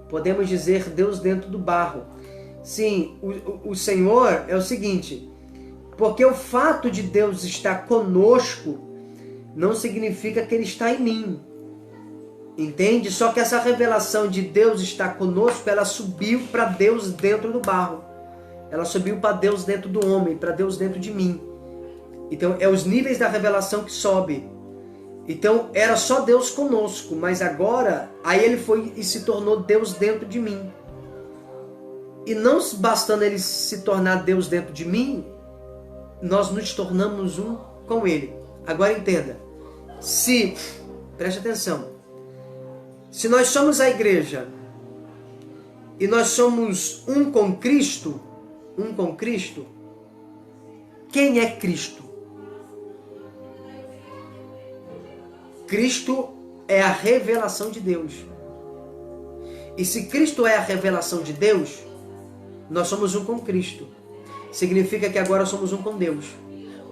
Podemos dizer Deus dentro do barro. Sim, o Senhor é o seguinte, porque o fato de Deus estar conosco não significa que Ele está em mim. Entende? Só que essa revelação de Deus estar conosco, ela subiu para Deus dentro do barro. Ela subiu para Deus dentro do homem, para Deus dentro de mim. Então, é os níveis da revelação que sobe. Então, era só Deus conosco, mas agora, aí Ele foi e se tornou Deus dentro de mim. E não bastando Ele se tornar Deus dentro de mim, nós nos tornamos um com Ele. Agora entenda, preste atenção, se nós somos a igreja e nós somos um com Cristo, quem é Cristo? Cristo é a revelação de Deus. E se Cristo é a revelação de Deus, nós somos um com Cristo. Significa que agora somos um com Deus.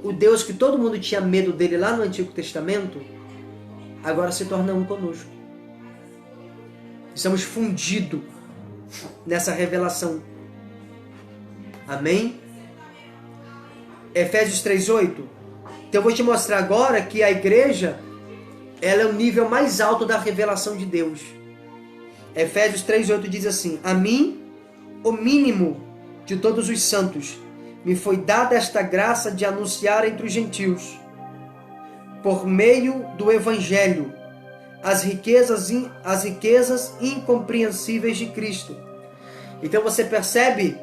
O Deus que todo mundo tinha medo dele lá no Antigo Testamento, agora se torna um conosco. Estamos fundidos nessa revelação. Amém? Efésios 3:8. Então eu vou te mostrar agora que a igreja, ela é o nível mais alto da revelação de Deus. Efésios 3:8 diz assim: a mim, o mínimo de todos os santos, me foi dada esta graça de anunciar entre os gentios, por meio do Evangelho, as riquezas incompreensíveis de Cristo. Então você percebe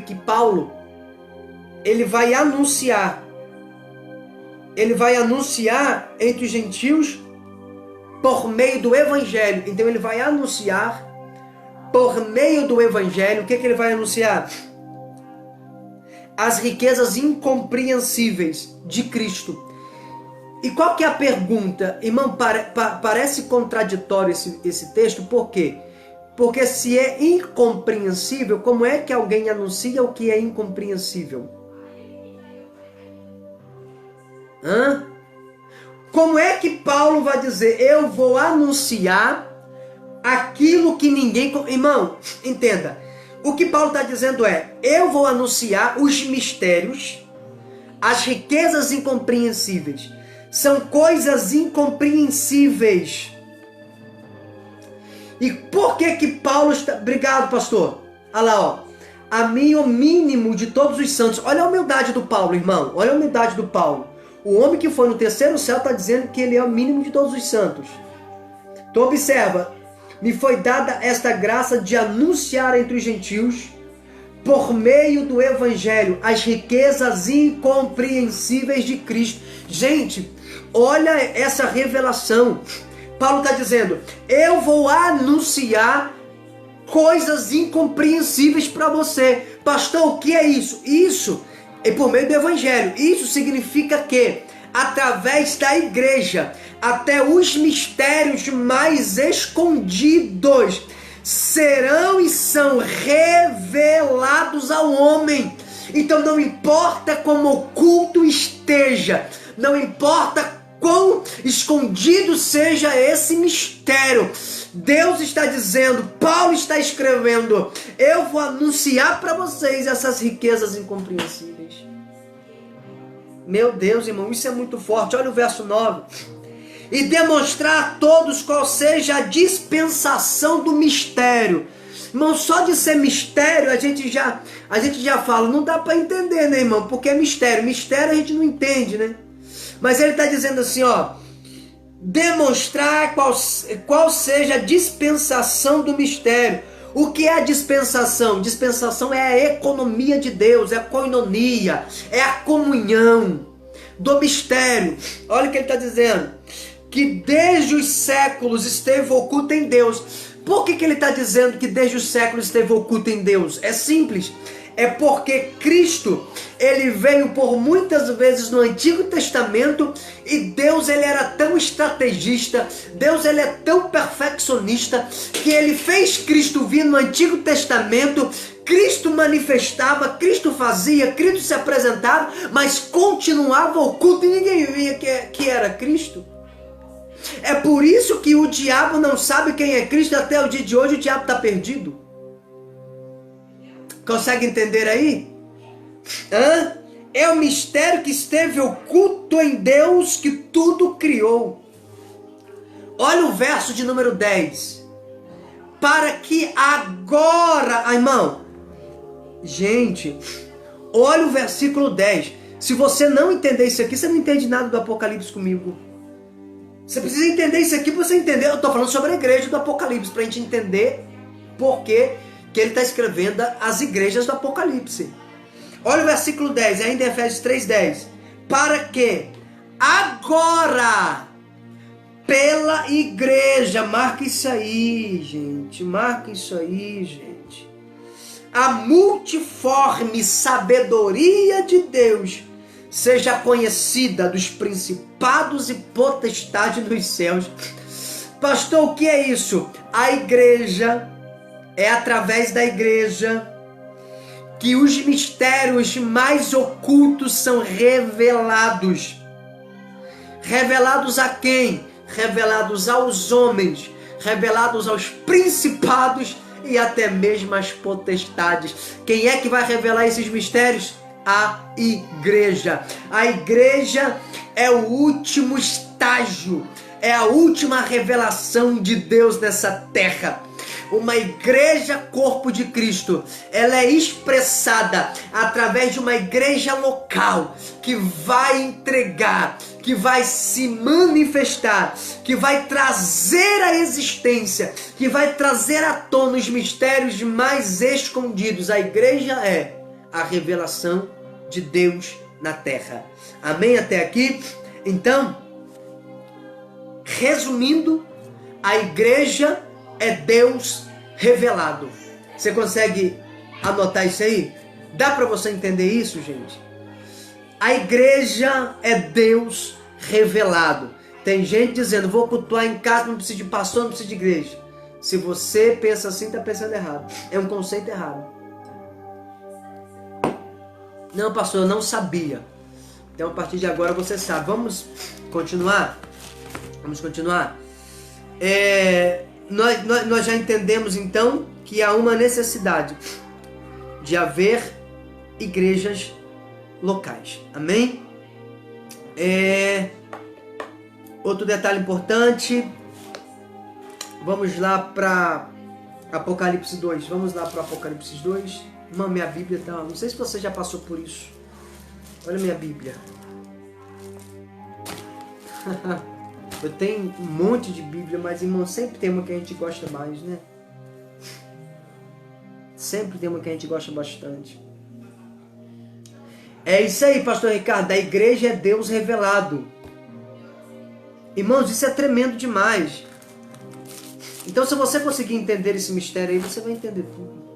que Paulo, ele vai anunciar entre os gentios por meio do Evangelho. Então ele vai anunciar por meio do Evangelho. O que ele vai anunciar? As riquezas incompreensíveis de Cristo. E qual que é a pergunta? Irmão, parece contraditório esse texto, por quê? Porque se é incompreensível, como é que alguém anuncia o que é incompreensível? Como é que Paulo vai dizer, eu vou anunciar aquilo que ninguém... Irmão, entenda. O que Paulo está dizendo é, eu vou anunciar os mistérios, as riquezas incompreensíveis. São coisas incompreensíveis. E por que Paulo está... Obrigado, pastor. Olha lá, ó. A mim, o mínimo de todos os santos. Olha a humildade do Paulo, irmão. Olha a humildade do Paulo. O homem que foi no terceiro céu está dizendo que ele é o mínimo de todos os santos. Então observa. Me foi dada esta graça de anunciar entre os gentios, por meio do Evangelho, as riquezas incompreensíveis de Cristo. Gente, olha essa revelação. Paulo está dizendo, eu vou anunciar coisas incompreensíveis para você. Pastor, o que é isso? Isso é por meio do Evangelho. Isso significa que, através da igreja, até os mistérios mais escondidos serão e são revelados ao homem. Então não importa como oculto esteja, não importa quão escondido seja esse mistério, Deus está dizendo, Paulo está escrevendo, eu vou anunciar para vocês essas riquezas incompreensíveis. Meu Deus, irmão, isso é muito forte. Olha o verso 9. E demonstrar a todos qual seja a dispensação do mistério. Irmão, só de ser mistério a gente já fala, não dá para entender, né, irmão? Porque é mistério. Mistério a gente não entende, né? Mas ele está dizendo assim, ó, demonstrar qual seja a dispensação do mistério. O que é a dispensação? Dispensação é a economia de Deus, é a koinonia, é a comunhão do mistério. Olha o que ele está dizendo, que desde os séculos esteve oculto em Deus. Por que ele está dizendo que desde os séculos esteve oculto em Deus? É simples. É porque Cristo, ele veio por muitas vezes no Antigo Testamento e Deus, ele era tão estrategista, Deus, ele é tão perfeccionista, que ele fez Cristo vir no Antigo Testamento, Cristo manifestava, Cristo fazia, Cristo se apresentava, mas continuava oculto e ninguém via que era Cristo. É por isso que o diabo não sabe quem é Cristo até o dia de hoje, o diabo está perdido. Consegue entender aí? É o mistério que esteve oculto em Deus que tudo criou. Olha o verso de número 10. Para que agora, irmão, gente, olha o versículo 10. Se você não entender isso aqui, você não entende nada do Apocalipse comigo. Você precisa entender isso aqui para você entender. Eu estou falando sobre a igreja do Apocalipse, para a gente entender por que ele está escrevendo as igrejas do Apocalipse. Olha o versículo 10, ainda em Efésios 3:10. Para que agora, pela igreja, marca isso aí, gente, a multiforme sabedoria de Deus seja conhecida dos principados e potestades nos céus. Pastor, o que é isso? A igreja, é através da igreja que os mistérios mais ocultos são revelados. Revelados a quem? Revelados aos homens, revelados aos principados e até mesmo às potestades. Quem é que vai revelar esses mistérios? A igreja. A igreja é o último estágio, é a última revelação de Deus nessa terra. Uma igreja corpo de Cristo, ela é expressada através de uma igreja local que vai entregar, que vai se manifestar, que vai trazer à existência, que vai trazer à tona os mistérios mais escondidos. A igreja é a revelação de Deus na terra. Amém até aqui? Então, resumindo, a igreja é Deus revelado. Você consegue anotar isso aí? Dá para você entender isso, gente? A igreja é Deus revelado. Tem gente dizendo, vou cultuar em casa, não preciso de pastor, não preciso de igreja. Se você pensa assim, está pensando errado. É um conceito errado. Não, pastor, eu não sabia. Então, a partir de agora você sabe. Vamos continuar? Vamos continuar? Nós já entendemos então que há uma necessidade de haver igrejas locais. Amém? Outro detalhe importante. Vamos lá para Apocalipse 2. Vamos lá para Apocalipse 2. Irmão, minha Bíblia tá... Não sei se você já passou por isso. Olha minha Bíblia. Eu tenho um monte de Bíblia, mas, irmão, sempre tem uma que a gente gosta mais, né? Sempre tem uma que a gente gosta bastante. É isso aí, pastor Ricardo. A igreja é Deus revelado. Irmãos, isso é tremendo demais. Então, se você conseguir entender esse mistério aí, você vai entender tudo.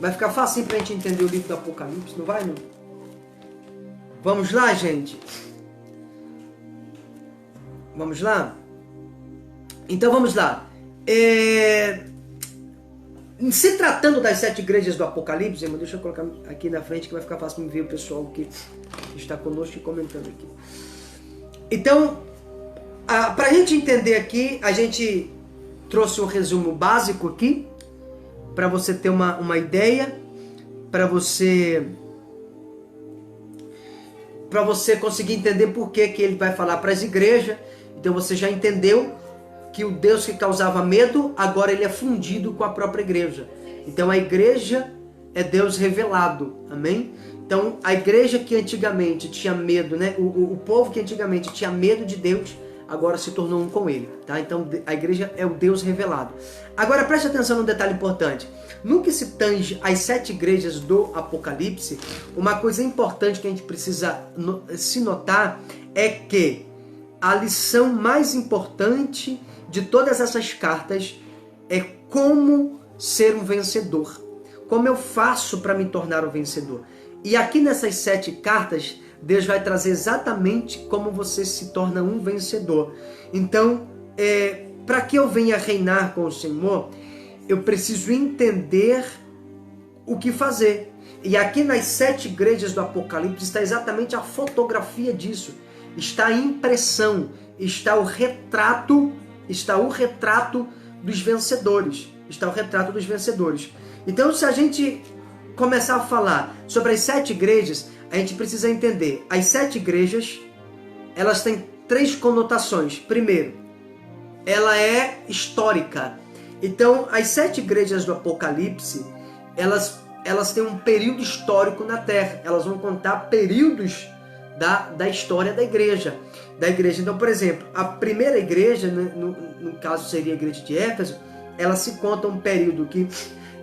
Vai ficar fácil pra gente entender o livro do Apocalipse, não vai, não? Vamos lá, gente? Vamos lá? Então vamos lá. Se tratando das 7 igrejas do Apocalipse, irmão, deixa eu colocar aqui na frente que vai ficar fácil para me ver o pessoal que está conosco e comentando aqui. Então, para a gente entender aqui, a gente trouxe um resumo básico aqui, para você ter uma ideia, para você conseguir entender por que ele vai falar para as igrejas. Então você já entendeu que o Deus que causava medo, agora ele é fundido com a própria igreja. Então a igreja é Deus revelado, amém? Então a igreja que antigamente tinha medo, né? O povo que antigamente tinha medo de Deus, agora se tornou um com ele, tá? Então a igreja é o Deus revelado. Agora preste atenção num detalhe importante. No que se tange às 7 igrejas do Apocalipse, uma coisa importante que a gente precisa se notar é que a lição mais importante de todas essas cartas é como ser um vencedor. Como eu faço para me tornar um vencedor? E aqui nessas 7 cartas, Deus vai trazer exatamente como você se torna um vencedor. Então, para que eu venha reinar com o Senhor, eu preciso entender o que fazer. E aqui nas 7 igrejas do Apocalipse está exatamente a fotografia disso. Está a impressão, está o retrato dos vencedores. Está o retrato dos vencedores. Então, se a gente começar a falar sobre as 7 igrejas, a gente precisa entender. As 7 igrejas, elas têm 3 conotações. Primeiro, ela é histórica. Então, as 7 igrejas do Apocalipse, elas têm um período histórico na Terra. Elas vão contar períodos da história da igreja. Então, por exemplo, a primeira igreja, no caso seria a igreja de Éfeso, ela se conta um período que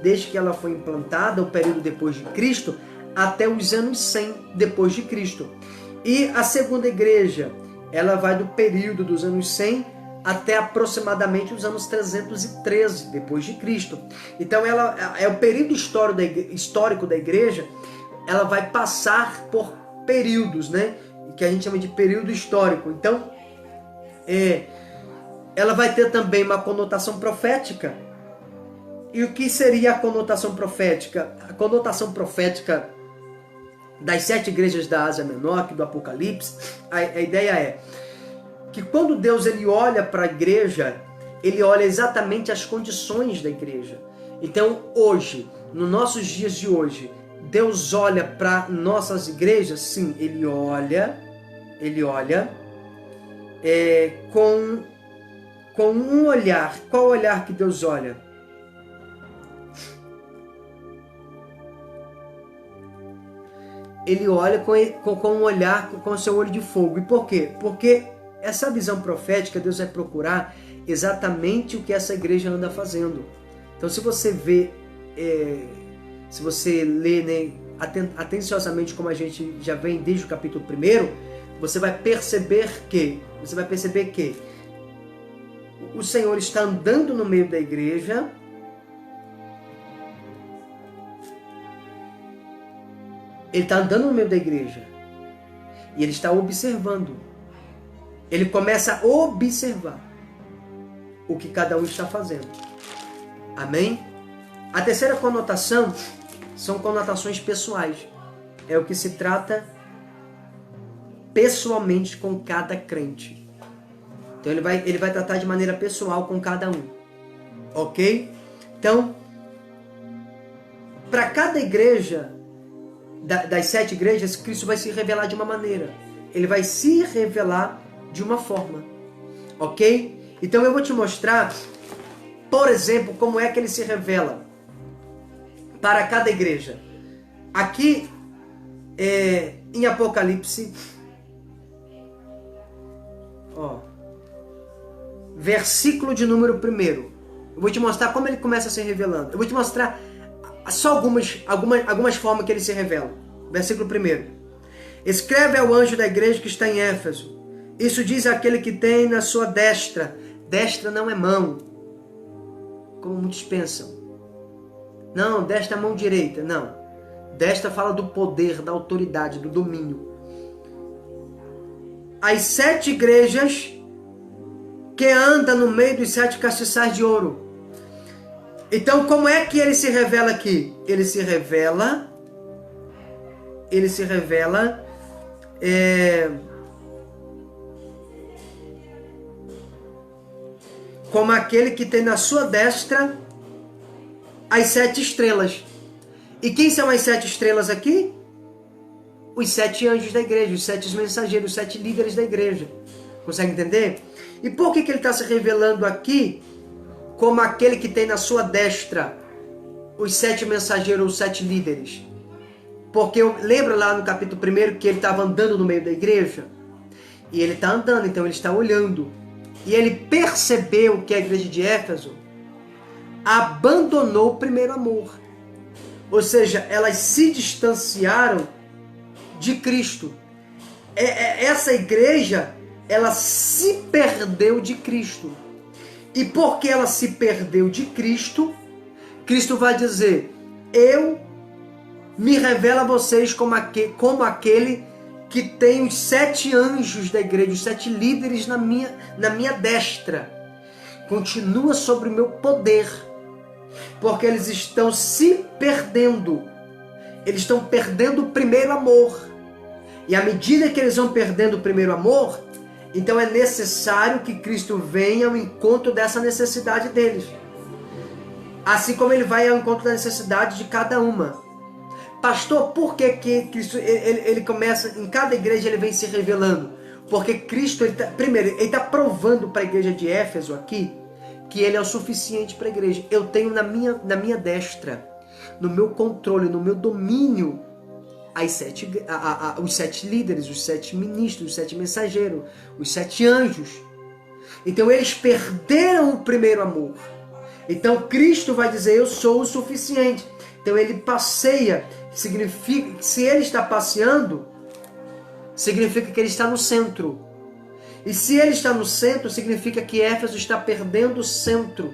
desde que ela foi implantada, o período depois de Cristo, até os anos 100 depois de Cristo. E a segunda igreja, ela vai do período dos anos 100 até aproximadamente os anos 313 depois de Cristo. Então ela é o período histórico da igreja, ela vai passar por períodos, né? Que a gente chama de período histórico. Então, ela vai ter também uma conotação profética. E o que seria a conotação profética? A conotação profética das 7 igrejas da Ásia Menor, do Apocalipse, a ideia é que quando Deus ele olha para a igreja, ele olha exatamente as condições da igreja. Então, hoje, nos nossos dias de hoje, Deus olha para nossas igrejas? Sim, ele olha com um olhar. Qual olhar que Deus olha? Ele olha com um olhar, com o seu olho de fogo. E por quê? Porque essa visão profética, Deus vai procurar exatamente o que essa igreja anda fazendo. Então, se você vê, se você lê, né, atenciosamente, como a gente já vem desde o capítulo 1, você vai perceber que o Senhor está andando no meio da igreja. Ele está andando no meio da igreja. E ele está observando. Ele começa a observar o que cada um está fazendo. Amém? A terceira conotação são conotações pessoais. É o que se trata pessoalmente com cada crente. Então ele vai tratar de maneira pessoal com cada um. Ok? Então, para cada igreja, das 7 igrejas, Cristo vai se revelar de uma maneira. Ele vai se revelar de uma forma. Ok? Então eu vou te mostrar, por exemplo, como é que ele se revela para cada igreja. Aqui, em Apocalipse, versículo de número 1. Eu vou te mostrar como ele começa a se revelando. Eu vou te mostrar só algumas formas que ele se revela. Versículo 1. Escreve ao anjo da igreja que está em Éfeso. Isso diz aquele que tem na sua destra. Destra não é mão, como muitos pensam. Não, destra é mão direita. Não. Destra fala do poder, da autoridade, do domínio. As 7 igrejas que andam no meio dos 7 castiçais de ouro. Então, como é que ele se revela aqui? Ele se revela como aquele que tem na sua destra as 7 estrelas. E quem são as 7 estrelas aqui? Os 7 anjos da igreja, os 7 mensageiros, os 7 líderes da igreja. Consegue entender? E por que ele está se revelando aqui como aquele que tem na sua destra os 7 mensageiros, os 7 líderes? Porque lembra lá no capítulo 1 que ele estava andando no meio da igreja? E ele está andando, então ele está olhando. E ele percebeu que a igreja de Éfeso abandonou o primeiro amor. Ou seja, elas se distanciaram de Cristo. Essa igreja, ela se perdeu de Cristo. E porque ela se perdeu de Cristo, Cristo vai dizer: eu me revelo a vocês como aquele que tem os 7 anjos da igreja, os 7 líderes na minha destra. Continua sobre o meu poder. Porque eles estão se perdendo. Eles estão perdendo o primeiro amor. E à medida que eles vão perdendo o primeiro amor, então é necessário que Cristo venha ao encontro dessa necessidade deles. Assim como ele vai ao encontro da necessidade de cada uma. Pastor, por que Cristo, ele começa, em cada igreja ele vem se revelando? Porque Cristo, primeiro, ele está provando para a igreja de Éfeso aqui, que ele é o suficiente para a igreja. Eu tenho na minha destra, no meu controle, no meu domínio, os 7 líderes, os 7 ministros, os 7 mensageiros, os 7 anjos. Então eles perderam o primeiro amor. Então Cristo vai dizer, eu sou o suficiente. Então ele passeia, significa que se ele está passeando, significa que ele está no centro. E se ele está no centro, significa que Éfeso está perdendo o centro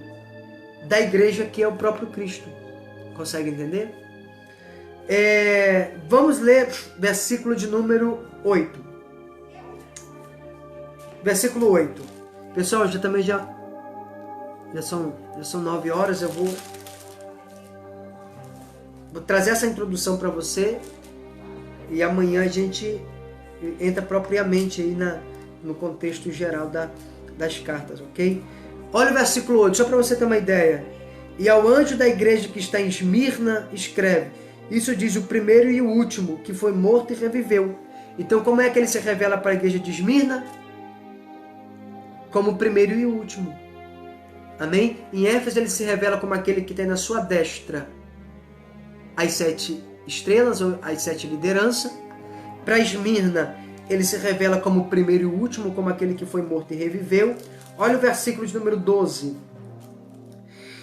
da igreja, que é o próprio Cristo. Consegue entender? Vamos ler versículo de número 8. Versículo 8. Pessoal, já são 9 horas, eu vou trazer essa introdução para você e amanhã a gente entra propriamente aí no contexto geral das cartas, ok? Olha o versículo 8, só para você ter uma ideia. E ao anjo da igreja que está em Esmirna, escreve, isso diz o primeiro e o último, que foi morto e reviveu. Então como é que ele se revela para a igreja de Esmirna? Como o primeiro e o último. Amém? Em Éfeso ele se revela como aquele que tem na sua destra as 7 estrelas, ou as 7 lideranças. Para Esmirna ele se revela como o primeiro e o último, como aquele que foi morto e reviveu. Olha o versículo de número 12.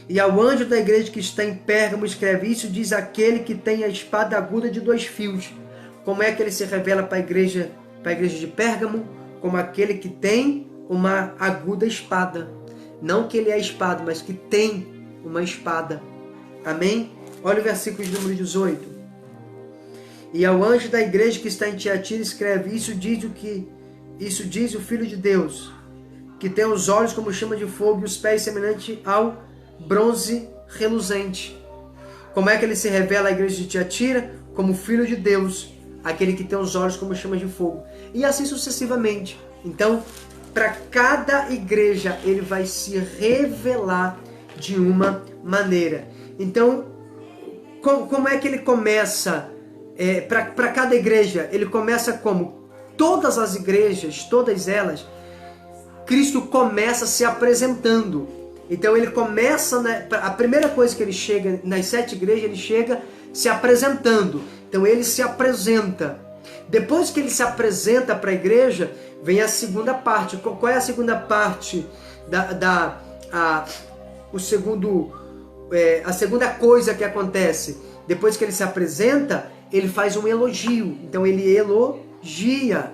E ao anjo da igreja que está em Pérgamo escreve, isso diz aquele que tem a espada aguda de 2 fios. Como é que ele se revela para a igreja de Pérgamo? Como aquele que tem uma aguda espada. Não que ele é a espada, mas que tem uma espada. Amém? Olha o versículo de número 18. E ao anjo da igreja que está em Tiatira escreve, isso diz o Filho de Deus, que tem os olhos como chama de fogo e os pés semelhante ao bronze reluzente. Como é que ele se revela à igreja de Tiatira? Como Filho de Deus, aquele que tem os olhos como chama de fogo. E assim sucessivamente. Então, para cada igreja, ele vai se revelar de uma maneira. Então, como é que ele começa? Para cada igreja, ele começa como? Todas as igrejas, todas elas, Cristo começa se apresentando. Então ele começa, a primeira coisa que ele chega nas 7 igrejas, ele chega se apresentando. Então ele se apresenta. Depois que ele se apresenta para a igreja, vem a segunda parte. Qual é a segunda parte? A segunda coisa que acontece. Depois que ele se apresenta, ele faz um elogio. Então ele elogia.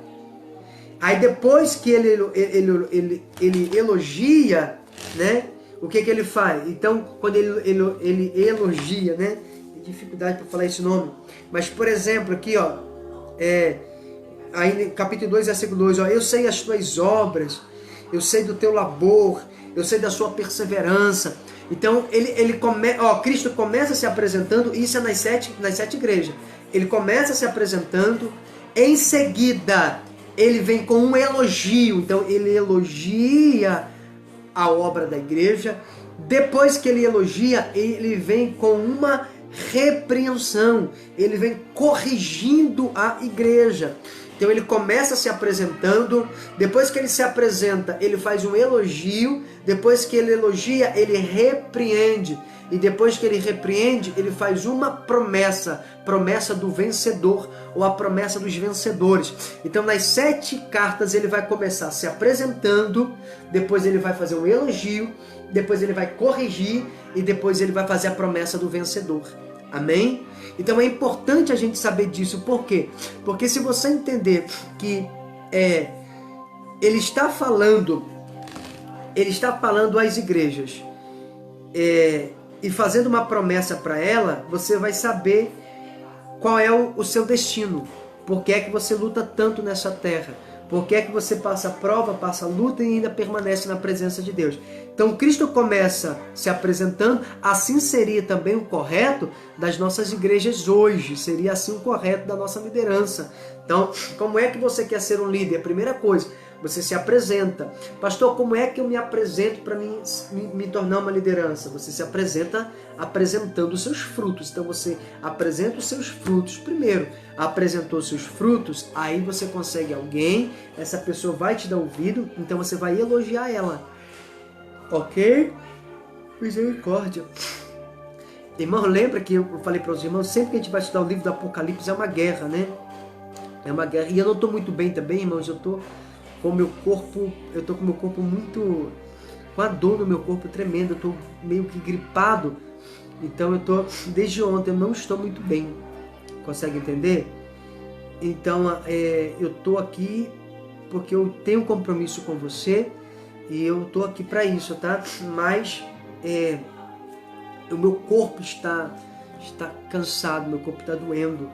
Aí depois que ele elogia, né? O que ele faz? Então, quando ele elogia, né? Tem dificuldade para falar esse nome. Mas, por exemplo, aqui, ó, aí no capítulo 2, versículo 2, ó, eu sei as tuas obras, eu sei do teu labor, eu sei da sua perseverança. Então, Cristo começa se apresentando, isso é nas sete igrejas. Ele começa se apresentando, em seguida, ele vem com um elogio. Então, ele elogia a obra da igreja. Depois que ele elogia, ele vem com uma repreensão. Ele vem corrigindo a igreja. Então ele começa se apresentando. Depois que ele se apresenta, ele faz um elogio. Depois que ele elogia, ele repreende. E depois que ele repreende, ele faz uma promessa. Promessa do vencedor, ou a promessa dos vencedores. Então nas 7 cartas ele vai começar se apresentando. Depois ele vai fazer um elogio. Depois ele vai corrigir. E depois ele vai fazer a promessa do vencedor. Amém? Então é importante a gente saber disso. Por quê? Porque se você entender que ele está falando às igrejas e fazendo uma promessa para ela, você vai saber qual é o seu destino. Por que é que você luta tanto nessa terra? Por que é que você passa prova, passa luta e ainda permanece na presença de Deus? Então Cristo começa se apresentando, assim seria também o correto das nossas igrejas hoje, seria assim o correto da nossa liderança. Então, como é que você quer ser um líder? A primeira coisa, você se apresenta. Pastor, como é que eu me apresento para me tornar uma liderança? Você se apresenta apresentando os seus frutos. Então você apresenta os seus frutos primeiro. Apresentou seus frutos, aí você consegue alguém, essa pessoa vai te dar ouvido, então você vai elogiar ela. Ok? Misericórdia. Irmão, lembra que eu falei para os irmãos, sempre que a gente vai estudar o livro do Apocalipse é uma guerra, né? É uma guerra. E eu não estou muito bem também, irmãos. Eu estou com o meu corpo muito com a dor no meu corpo tremenda, eu estou meio que gripado, então eu estou, desde ontem, eu não estou muito bem, consegue entender? Então eu estou aqui porque eu tenho um compromisso com você e eu estou aqui para isso, tá? Mas o meu corpo está cansado, meu corpo está doendo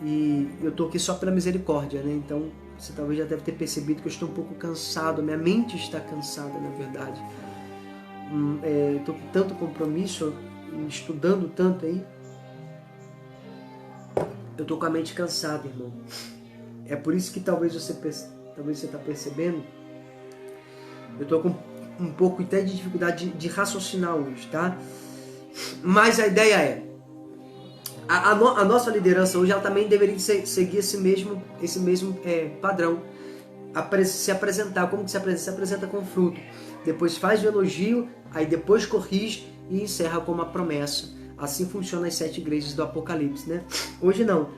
e eu estou aqui só pela misericórdia, né? Então você talvez já deve ter percebido que eu estou um pouco cansado, minha mente está cansada, na verdade. Estou com tanto compromisso, estudando tanto aí, eu estou com a mente cansada, irmão. É por isso que talvez você está percebendo, eu estou com um pouco até de dificuldade de raciocinar hoje, tá? Mas a ideia é, a nossa liderança hoje, ela também deveria seguir esse mesmo padrão. Se apresentar, como que se apresenta? Se apresenta com fruto, depois faz o elogio, aí depois corrige e encerra com uma promessa. Assim funcionam as 7 igrejas do Apocalipse, né? Hoje não.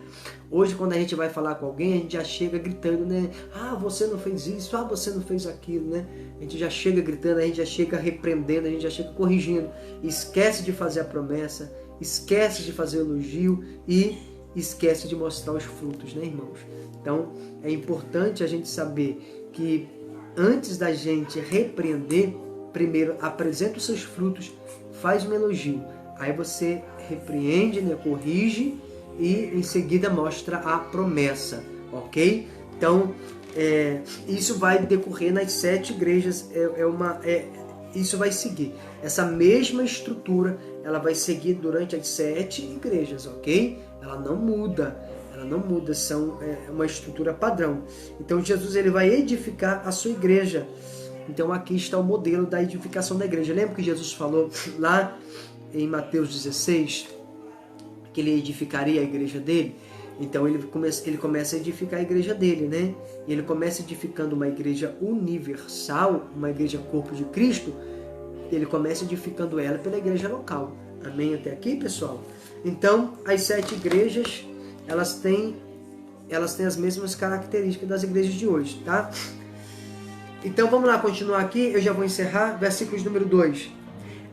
Hoje, quando a gente vai falar com alguém, a gente já chega gritando, né? Ah, você não fez isso, ah, você não fez aquilo, né? A gente já chega gritando, a gente já chega repreendendo, a gente já chega corrigindo. Esquece de fazer a promessa, esquece de fazer o elogio e esquece de mostrar os frutos, né, irmãos? Então, é importante a gente saber que antes da gente repreender, primeiro apresenta os seus frutos, faz um elogio. Aí você repreende, né, corrige e em seguida mostra a promessa, ok? Então, isso vai decorrer nas 7 igrejas, isso vai seguir. Essa mesma estrutura, ela vai seguir durante as 7 igrejas, ok? Ela não muda, são uma estrutura padrão. Então, Jesus ele vai edificar a sua igreja. Então, aqui está o modelo da edificação da igreja. Lembra que Jesus falou lá em Mateus 16, que ele edificaria a igreja dele? Então ele começa a edificar a igreja dele, né? E ele começa edificando uma igreja universal, uma igreja corpo de Cristo, ele começa edificando ela pela igreja local. Amém? Até aqui, pessoal? Então, as 7 igrejas, elas têm as mesmas características das igrejas de hoje, tá? Então, vamos lá, continuar aqui, eu já vou encerrar, versículos número 2.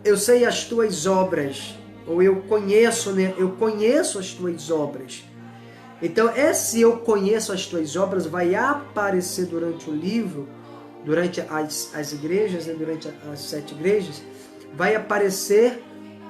Eu sei as tuas obras, ou eu conheço, né? Eu conheço as tuas obras. Então, esse eu conheço as tuas obras vai aparecer durante o livro, durante as igrejas, né? Durante as 7 igrejas, vai aparecer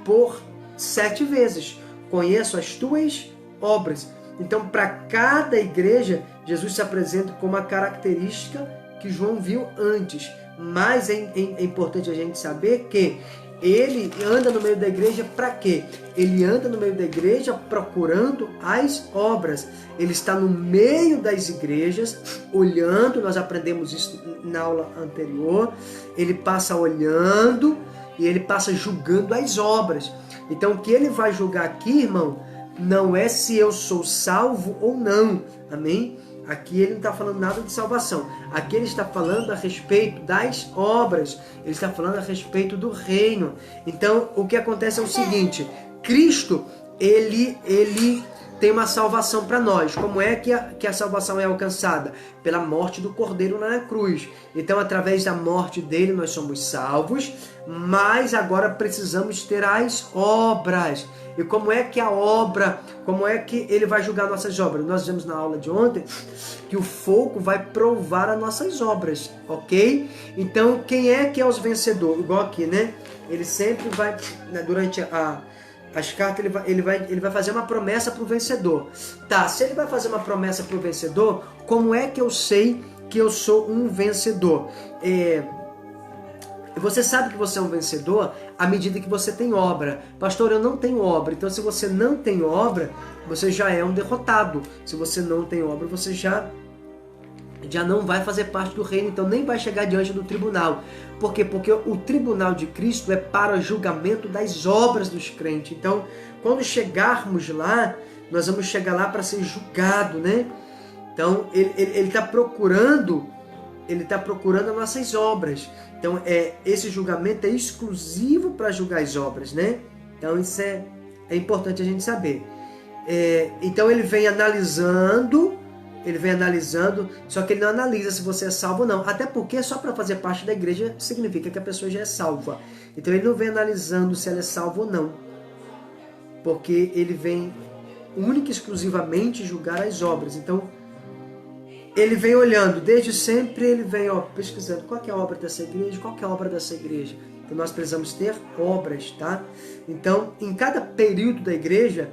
por 7 vezes. Conheço as tuas obras. Então, para cada igreja, Jesus se apresenta com uma característica que João viu antes. Mas é importante a gente saber que ele anda no meio da igreja para quê? Ele anda no meio da igreja procurando as obras. Ele está no meio das igrejas, olhando, nós aprendemos isso na aula anterior. Ele passa olhando e ele passa julgando as obras. Então, o que ele vai julgar aqui, irmão, não é se eu sou salvo ou não. Amém? Aqui ele não está falando nada de salvação. Aqui ele está falando a respeito das obras. Ele está falando a respeito do reino. Então, o que acontece é o seguinte. Cristo, ele tem uma salvação para nós. Como é que a salvação é alcançada? Pela morte do Cordeiro na cruz. Então, através da morte dele, nós somos salvos. Mas agora precisamos ter as obras. E como é que como é que ele vai julgar nossas obras? Nós vimos na aula de ontem que o fogo vai provar as nossas obras, ok? Então, quem é que é os vencedores? Igual aqui, né? Ele sempre vai, durante as cartas, ele vai fazer uma promessa para o vencedor. Tá, se ele vai fazer uma promessa para o vencedor, como é que eu sei que eu sou um vencedor? Você sabe que você é um vencedor à medida que você tem obra. Pastor, eu não tenho obra. Então, se você não tem obra, você já é um derrotado. Se você não tem obra, você já não vai fazer parte do reino. Então, nem vai chegar diante do tribunal. Por quê? Porque o tribunal de Cristo é para julgamento das obras dos crentes. Então, quando chegarmos lá, nós vamos chegar lá para ser julgado, né? Então, ele está procurando as nossas obras. Então, esse julgamento é exclusivo para julgar as obras, né? Então, isso é importante a gente saber. Então, ele vem analisando ele vem analisando, só que ele não analisa se você é salvo ou não. Até porque só para fazer parte da igreja significa que a pessoa já é salva. Então ele não vem analisando se ela é salva ou não. Porque ele vem única e exclusivamente julgar as obras. Então ele vem olhando, desde sempre ele vem pesquisando qual que é a obra dessa igreja, qual que é a obra dessa igreja. Então nós precisamos ter obras, tá? Então, em cada período da igreja,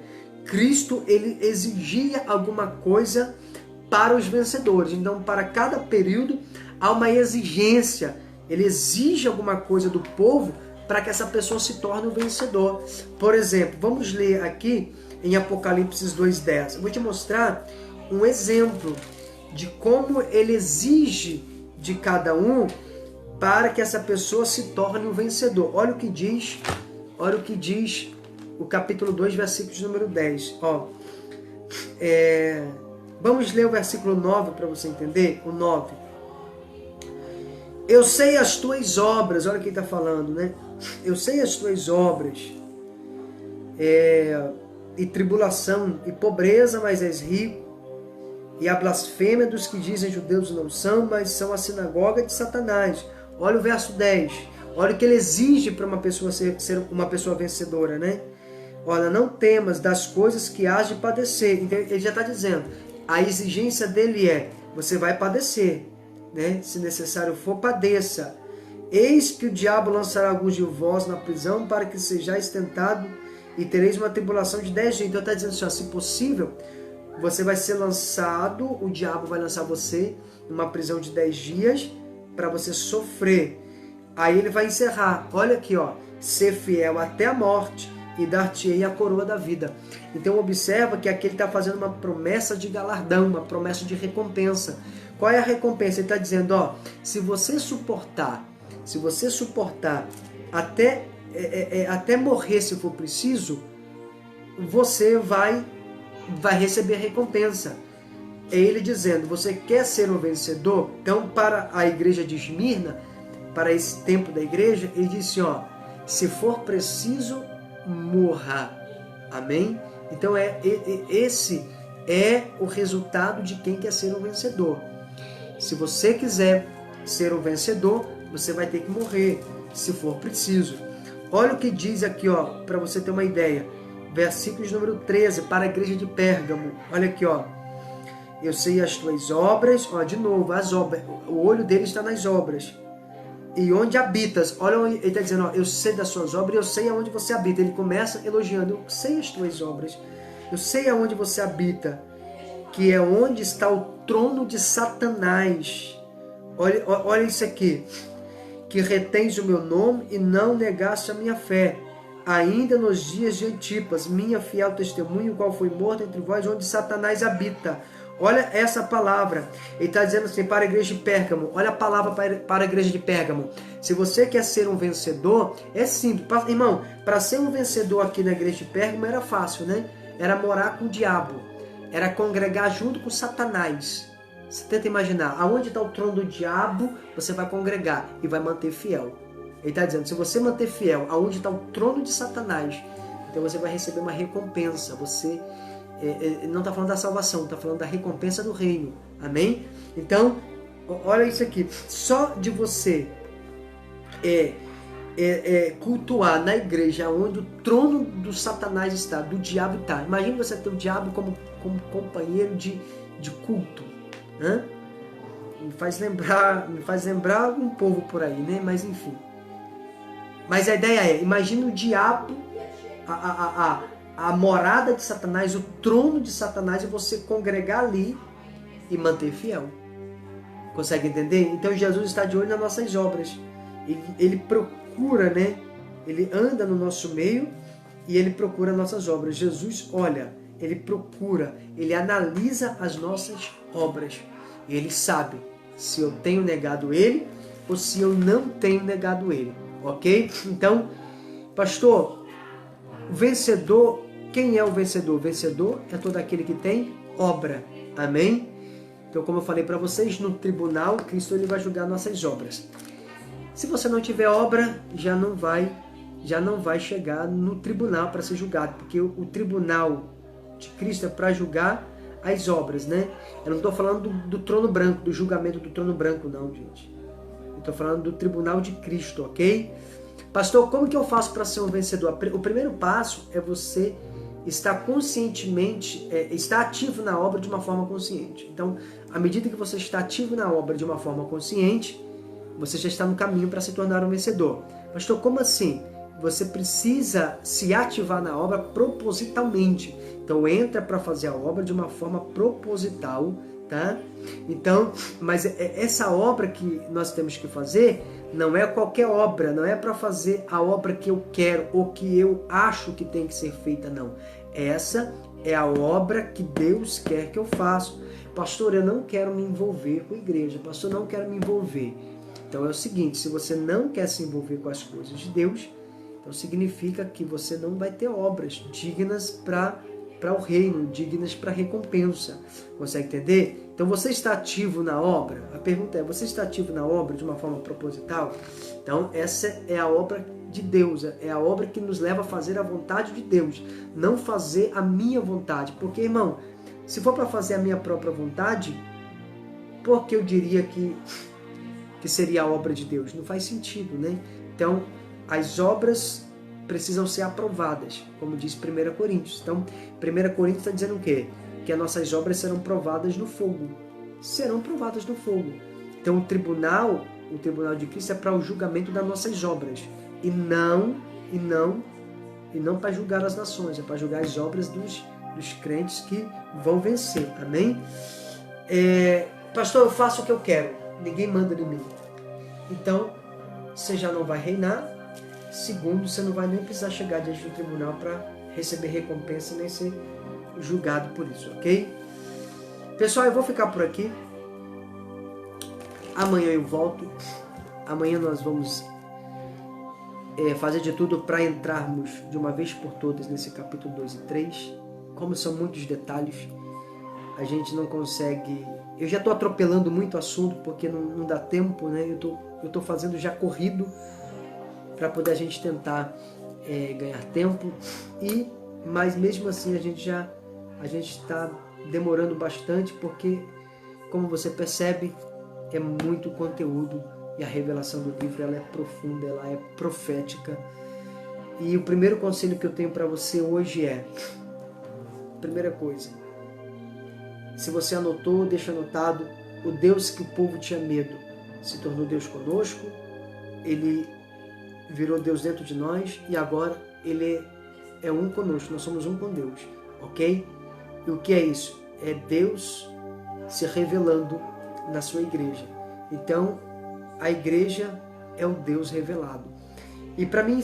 Cristo ele exigia alguma coisa para os vencedores. Então, para cada período há uma exigência. Ele exige alguma coisa do povo para que essa pessoa se torne um vencedor. Por exemplo, vamos ler aqui em Apocalipse 2:10. Eu vou te mostrar um exemplo de como ele exige de cada um para que essa pessoa se torne um vencedor. Olha o que diz o capítulo 2, versículo número 10. Vamos ler o versículo 9 para você entender. O 9. Eu sei as tuas obras. Olha quem está falando, né? Eu sei as tuas obras. E tribulação e pobreza, mas és rico. E a blasfêmia dos que dizem judeus não são, mas são a sinagoga de Satanás. Olha o verso 10. Olha o que ele exige para uma pessoa ser uma pessoa vencedora, né? Olha, não temas das coisas que hás de padecer. Então ele já está dizendo, a exigência dele é, você vai padecer, né? Se necessário for, padeça. Eis que o diabo lançará alguns de vós na prisão para que sejais tentado e tereis uma tribulação de 10 dias. Então está dizendo assim, se possível, você vai ser lançado, o diabo vai lançar você numa prisão de 10 dias para você sofrer. Aí ele vai encerrar, olha aqui, ser fiel até a morte e dar-te-ei a coroa da vida. Então observa que aqui ele está fazendo uma promessa de galardão, uma promessa de recompensa. Qual é a recompensa? Ele está dizendo, se você suportar até morrer se for preciso, você vai receber recompensa. É ele dizendo, você quer ser um vencedor? Então, para a igreja de Esmirna, para esse tempo da igreja, ele disse, se for preciso, morra. Amém? Então, esse é o resultado de quem quer ser um vencedor. Se você quiser ser um vencedor, você vai ter que morrer, se for preciso. Olha o que diz aqui, para você ter uma ideia. Versículos número 13, para a igreja de Pérgamo. Olha aqui, eu sei as tuas obras, de novo, as obras, o olho dele está nas obras. E onde habitas, olha, ele está dizendo, eu sei das suas obras, eu sei aonde você habita. Ele começa elogiando, eu sei as tuas obras, eu sei aonde você habita, que é onde está o trono de Satanás. Olha isso aqui, que retens o meu nome e não negaste a minha fé. Ainda nos dias de Antipas, minha fiel testemunha, o qual foi morto entre vós, onde Satanás habita. Olha essa palavra. Ele está dizendo assim, para a igreja de Pérgamo. Olha a palavra para a igreja de Pérgamo. Se você quer ser um vencedor, é simples. Irmão, para ser um vencedor aqui na igreja de Pérgamo era fácil, né? Era morar com o diabo. Era congregar junto com Satanás. Você tenta imaginar, aonde está o trono do diabo, você vai congregar e vai manter fiel. Ele está dizendo, se você manter fiel aonde está o trono de Satanás, então você vai receber uma recompensa. Você não está falando da salvação, está falando da recompensa do reino. Amém? Então, olha isso aqui. Só de você cultuar na igreja onde o trono do Satanás está, do diabo está. Imagina você ter o diabo como companheiro de culto. Me faz lembrar um povo por aí, né? Mas enfim. Mas a ideia é, imagina o diabo, a morada de Satanás, o trono de Satanás, e você congregar ali e manter fiel. Consegue entender? Então Jesus está de olho nas nossas obras. Ele procura, né? Ele anda no nosso meio e ele procura nossas obras. Jesus olha, ele procura, ele analisa as nossas obras. E ele sabe se eu tenho negado ele ou se eu não tenho negado ele. Ok? Então, pastor, o vencedor, quem é o vencedor? O vencedor é todo aquele que tem obra. Amém? Então, como eu falei para vocês, no tribunal, Cristo ele vai julgar nossas obras. Se você não tiver obra, já não vai chegar no tribunal para ser julgado, porque o tribunal de Cristo é para julgar as obras, né? Eu não estou falando do trono branco, do julgamento do trono branco, não, gente. Eu estou falando do tribunal de Cristo, ok? Pastor, como que eu faço para ser um vencedor? O primeiro passo é você estar conscientemente, estar ativo na obra de uma forma consciente. Então, à medida que você está ativo na obra de uma forma consciente, você já está no caminho para se tornar um vencedor. Pastor, como assim? Você precisa se ativar na obra propositalmente. Então, entra para fazer a obra de uma forma proposital, tá? Então, mas essa obra que nós temos que fazer não é qualquer obra, não é para fazer a obra que eu quero ou que eu acho que tem que ser feita, não. Essa é a obra que Deus quer que eu faça. Pastor, eu não quero me envolver com a igreja. Pastor, eu não quero me envolver. Então é o seguinte, se você não quer se envolver com as coisas de Deus, então significa que você não vai ter obras dignas para o reino, dignas para recompensa. Consegue entender? Então você está ativo na obra? A pergunta é, você está ativo na obra de uma forma proposital? Então essa é a obra de Deus, é a obra que nos leva a fazer a vontade de Deus, não fazer a minha vontade. Porque, irmão, se for para fazer a minha própria vontade, por que eu diria que seria a obra de Deus? Não faz sentido, né? Então, as obras precisam ser aprovadas, como diz 1 Coríntios. Então, 1 Coríntios está dizendo o quê? Que as nossas obras serão provadas no fogo. Serão provadas no fogo. Então, o tribunal de Cristo é para o julgamento das nossas obras. E não para julgar as nações, é para julgar as obras dos crentes que vão vencer. Amém? Pastor, eu faço o que eu quero. Ninguém manda em mim. Então, você já não vai reinar. Segundo, você não vai nem precisar chegar diante do tribunal para receber recompensa nem ser julgado por isso, ok? Pessoal, eu vou ficar por aqui. Amanhã eu volto. Amanhã nós vamos fazer de tudo para entrarmos de uma vez por todas nesse capítulo 2 e 3. Como são muitos detalhes, a gente não consegue... Eu já estou atropelando muito assunto porque não dá tempo, né? Eu tô fazendo já corrido para poder a gente tentar ganhar tempo. Mas mesmo assim a gente está demorando bastante porque, como você percebe, é muito conteúdo e a revelação do livro ela é profunda, ela é profética. E o primeiro conselho que eu tenho para você hoje é: primeira coisa, se você anotou, deixa anotado, o Deus que o povo tinha medo se tornou Deus conosco, Ele virou Deus dentro de nós e agora Ele é um conosco, nós somos um com Deus, ok? E o que é isso? É Deus se revelando na sua igreja. Então, a igreja é o Deus revelado. E para mim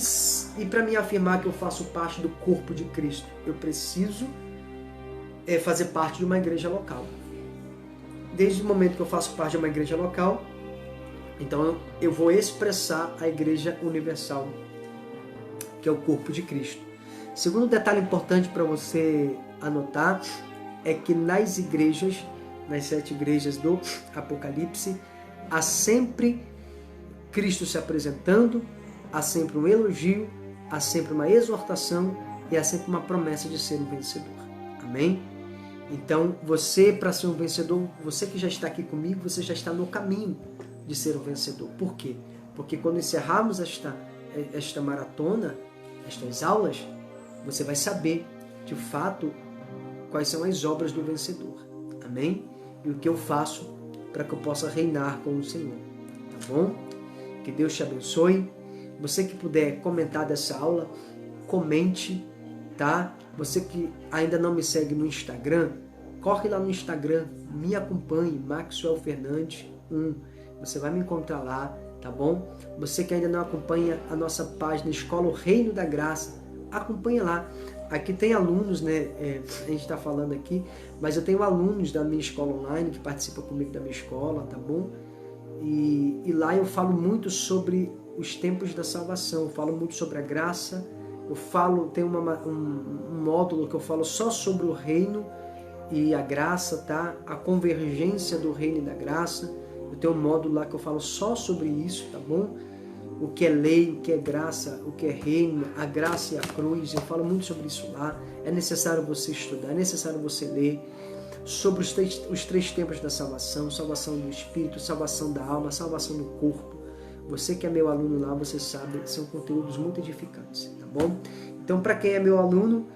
afirmar que eu faço parte do corpo de Cristo, eu preciso fazer parte de uma igreja local. Desde o momento que eu faço parte de uma igreja local, então eu vou expressar a igreja universal, que é o corpo de Cristo. Segundo detalhe importante para você anotar é que nas igrejas, nas 7 igrejas do Apocalipse, há sempre Cristo se apresentando, há sempre um elogio, há sempre uma exortação e há sempre uma promessa de ser um vencedor. Amém? Então, você, para ser um vencedor, você que já está aqui comigo, você já está no caminho de ser um vencedor. Por quê? Porque quando encerrarmos esta maratona, estas aulas, você vai saber, de fato, quais são as obras do vencedor. Amém? E o que eu faço para que eu possa reinar com o Senhor. Tá bom? Que Deus te abençoe. Você que puder comentar dessa aula, comente, tá? Você que ainda não me segue no Instagram, corre lá no Instagram, me acompanhe, Maxwell Fernandes 1. Você vai me encontrar lá, tá bom? Você que ainda não acompanha a nossa página Escola O Reino da Graça, acompanha lá. Aqui tem alunos, né? A gente está falando aqui, mas eu tenho alunos da minha escola online que participam comigo da minha escola, tá bom? E lá eu falo muito sobre os tempos da salvação, eu falo muito sobre a graça, tem um módulo que eu falo só sobre o reino e a graça, tá? A convergência do reino e da graça. Eu tenho um módulo lá que eu falo só sobre isso, tá bom? O que é lei, o que é graça, o que é reino, a graça e a cruz. Eu falo muito sobre isso lá. É necessário você estudar, é necessário você ler. sobre os três tempos da salvação, salvação do espírito, salvação da alma, salvação do corpo. Você que é meu aluno lá, você sabe, são conteúdos muito edificantes, tá bom? Então, para quem é meu aluno,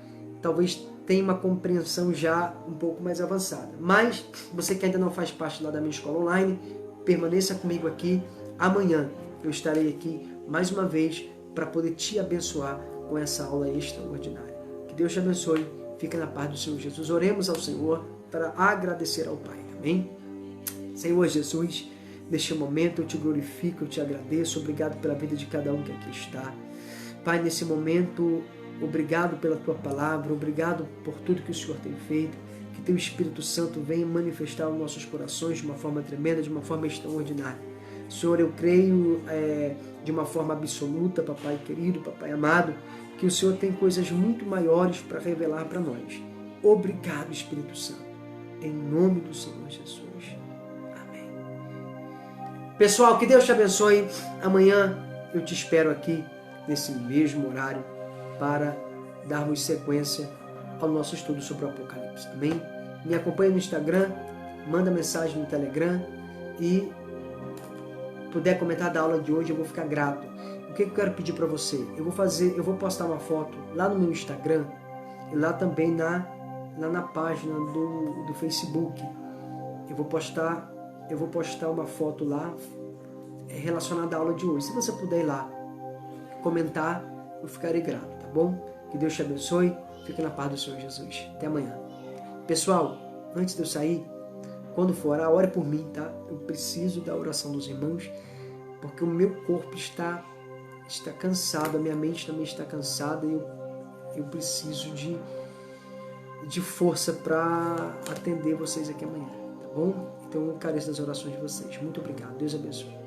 talvez tenha uma compreensão já um pouco mais avançada. Mas, você que ainda não faz parte lá da minha escola online, permaneça comigo aqui. Amanhã eu estarei aqui mais uma vez para poder te abençoar com essa aula extraordinária. Que Deus te abençoe. Fica na paz do Senhor Jesus. Oremos ao Senhor para agradecer ao Pai. Amém? Senhor Jesus, neste momento eu te glorifico, eu te agradeço. Obrigado pela vida de cada um que aqui está. Pai, nesse momento, obrigado pela tua palavra, obrigado por tudo que o Senhor tem feito. Que teu Espírito Santo venha manifestar os nossos corações de uma forma tremenda, de uma forma extraordinária. Senhor, eu creio de uma forma absoluta, papai querido, papai amado, que o Senhor tem coisas muito maiores para revelar para nós. Obrigado, Espírito Santo. Em nome do Senhor Jesus. Amém. Pessoal, que Deus te abençoe. Amanhã eu te espero aqui nesse mesmo horário para darmos sequência ao nosso estudo sobre o Apocalipse. Amém? Me acompanha no Instagram, manda mensagem no Telegram e puder comentar da aula de hoje, eu vou ficar grato. O que eu quero pedir para você? Eu vou postar uma foto lá no meu Instagram e lá também lá na página do Facebook. Eu vou postar uma foto lá relacionada à aula de hoje. Se você puder ir lá comentar, eu ficarei grato, tá bom? Que Deus te abençoe. Fique na paz do Senhor Jesus. Até amanhã. Pessoal, antes de eu sair, quando for orar, ore por mim, tá? Eu preciso da oração dos irmãos, porque o meu corpo está cansado, a minha mente também está cansada e eu preciso de força para atender vocês aqui amanhã, tá bom? Então eu careço das orações de vocês. Muito obrigado. Deus abençoe.